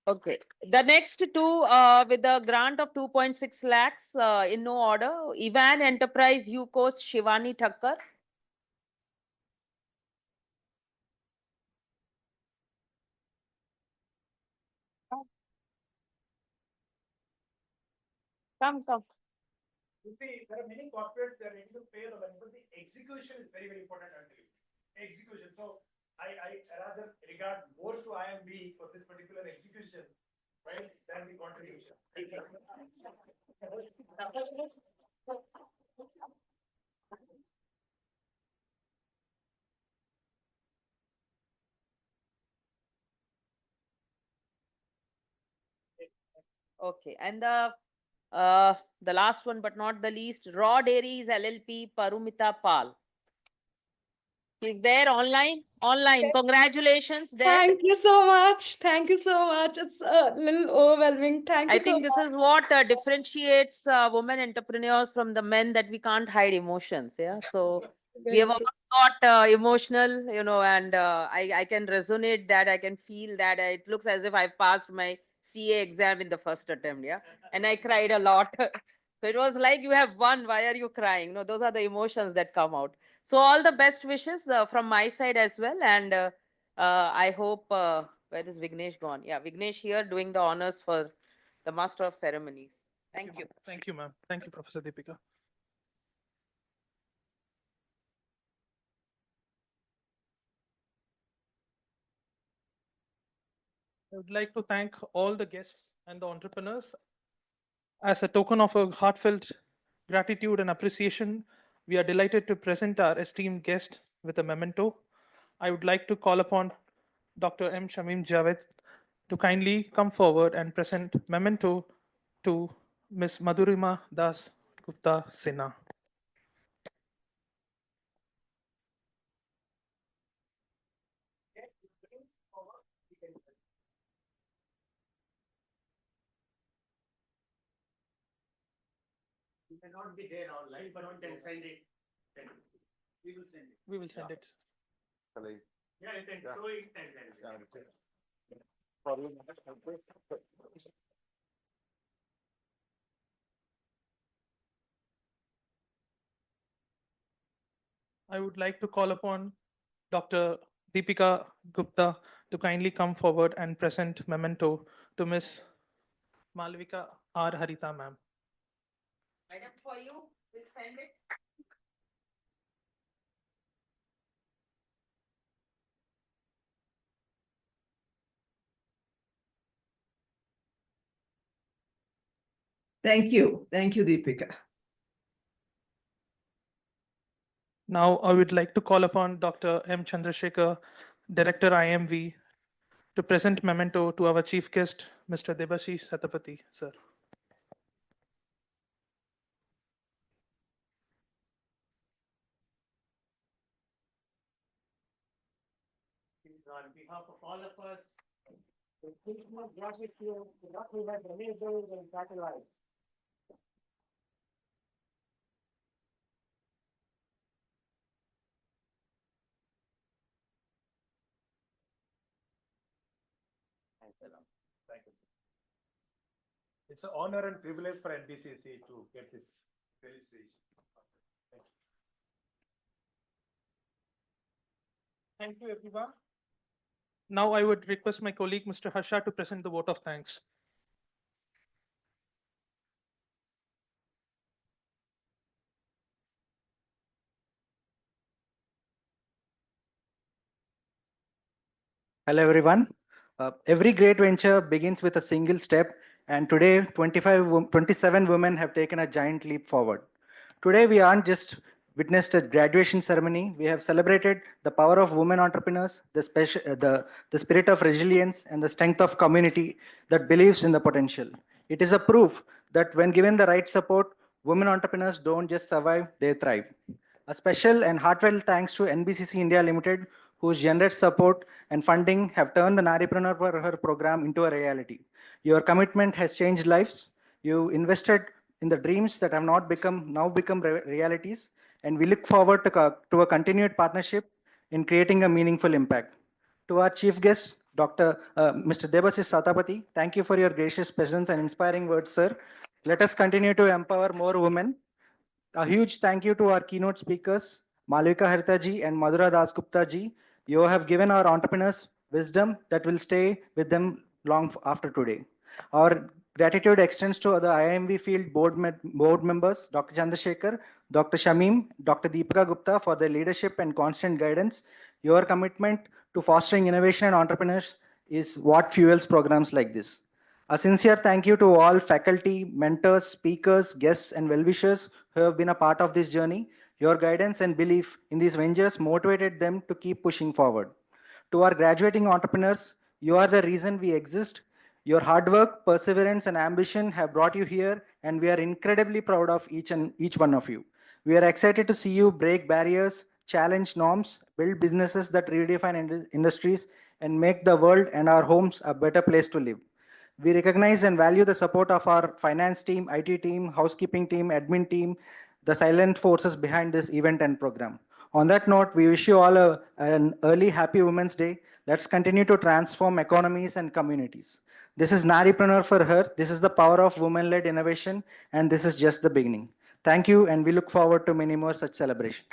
Okay. The next 2 with a grant of 2.6 lakhs in no order. Ivan Enterprise UCOS Shivani Thakkar. Come. You see, there are many corporates that are ready to pay the money, but the execution is very, very important actually. Execution. So I rather regard more to IIMB for this particular execution, right, than the contribution. Okay. And the last one, but not the least, Raw Dairies LLP Parumita Pal. He's there online? Online. Congratulations. There. Thank you so much. Thank you so much. It's a little overwhelming. Thank you I so think this much. is what differentiates women entrepreneurs from the men, that we can't hide emotions. Yeah. So we have all got emotional, and I can resonate that. I can feel that. It looks as if I passed my CA exam in the first attempt. Yeah. And I cried a lot. So it was like, you have won. Why are you crying? No, those are the emotions that come out. So all the best wishes from my side as well. And I hope, where is Vignesh gone? Yeah, Vignesh here doing the honors for the Master of Ceremonies. Thank you. Thank you, ma'am. Thank you, Professor Deepika. I would like to thank all the guests and the entrepreneurs. As a token of a heartfelt gratitude and appreciation, we are delighted to present our esteemed guest with a memento. I would like to call upon Dr. M. Shamim Javed to kindly come forward and present memento to Ms. Madhura DasGupta Sinha. You may not be there online, but you can send it. We will send it. We will send it. Yeah, you can show it and then. I would like to call upon Dr. Deepika Gupta to kindly come forward and present memento to Miss Malavika R. Harita, ma'am. Madam, for you, we'll send it. Thank you, Deepika. Now, I would like to call upon Dr. M. Chandrasekhar, Director IIMV, to present memento to our chief guest, Mr. Debashish Satapathy, sir. On behalf of all of us, gratitude, what we have enabled and catalyzed. Thank you. It's an honor and privilege for NBCC to get this registration. Thank you, everyone. Now, I would request my colleague, Mr. Harsha, to present the vote of thanks. Hello, everyone. Every great venture begins with a single step, and today 27 women have taken a giant leap forward. Today, we aren't just witnessed a graduation ceremony, we have celebrated the power of women entrepreneurs, the spirit of resilience, and the strength of community that believes in the potential. It is a proof that when given the right support, women entrepreneurs don't just survive, they thrive. A special and heartfelt thanks to NBCC India Limited, whose generous support and funding have turned the Naaripreneur For Her program into a reality. Your commitment has changed lives. You invested in the dreams that have now become realities, and we look forward to a continued partnership in creating a meaningful impact. To our chief guest, Mr. Debashish Satapathy, thank you for your gracious presence and inspiring words, sir. Let us continue to empower more women. A huge thank you to our keynote speakers, Malavika Harita ji and Madhura DasGupta ji. You have given our entrepreneurs wisdom that will stay with them long after today. Our gratitude extends to the IIMV FIELD board members, Dr. Chandrasekhar, Dr. Shamim, Dr. Deepika Gupta for their leadership and constant guidance. Your commitment to fostering innovation and entrepreneurs is what fuels programs like this. A sincere thank you to all faculty, mentors, speakers, guests, and well-wishers who have been a part of this journey. Your guidance and belief in these ventures motivated them to keep pushing forward. To our graduating entrepreneurs, you are the reason we exist. Your hard work, perseverance, and ambition have brought you here, and we are incredibly proud of each one of you. We are excited to see you break barriers, challenge norms, build businesses that redefine industries, and make the world and our homes a better place to live. We recognize and value the support of our finance team, IT team, housekeeping team, admin team, the silent forces behind this event and program. On that note, we wish you all an early happy Women's Day. Let's continue to transform economies and communities. This is Naaripreneur For Her. This is the power of women-led innovation, and this is just the beginning. Thank you, and we look forward to many more such celebrations.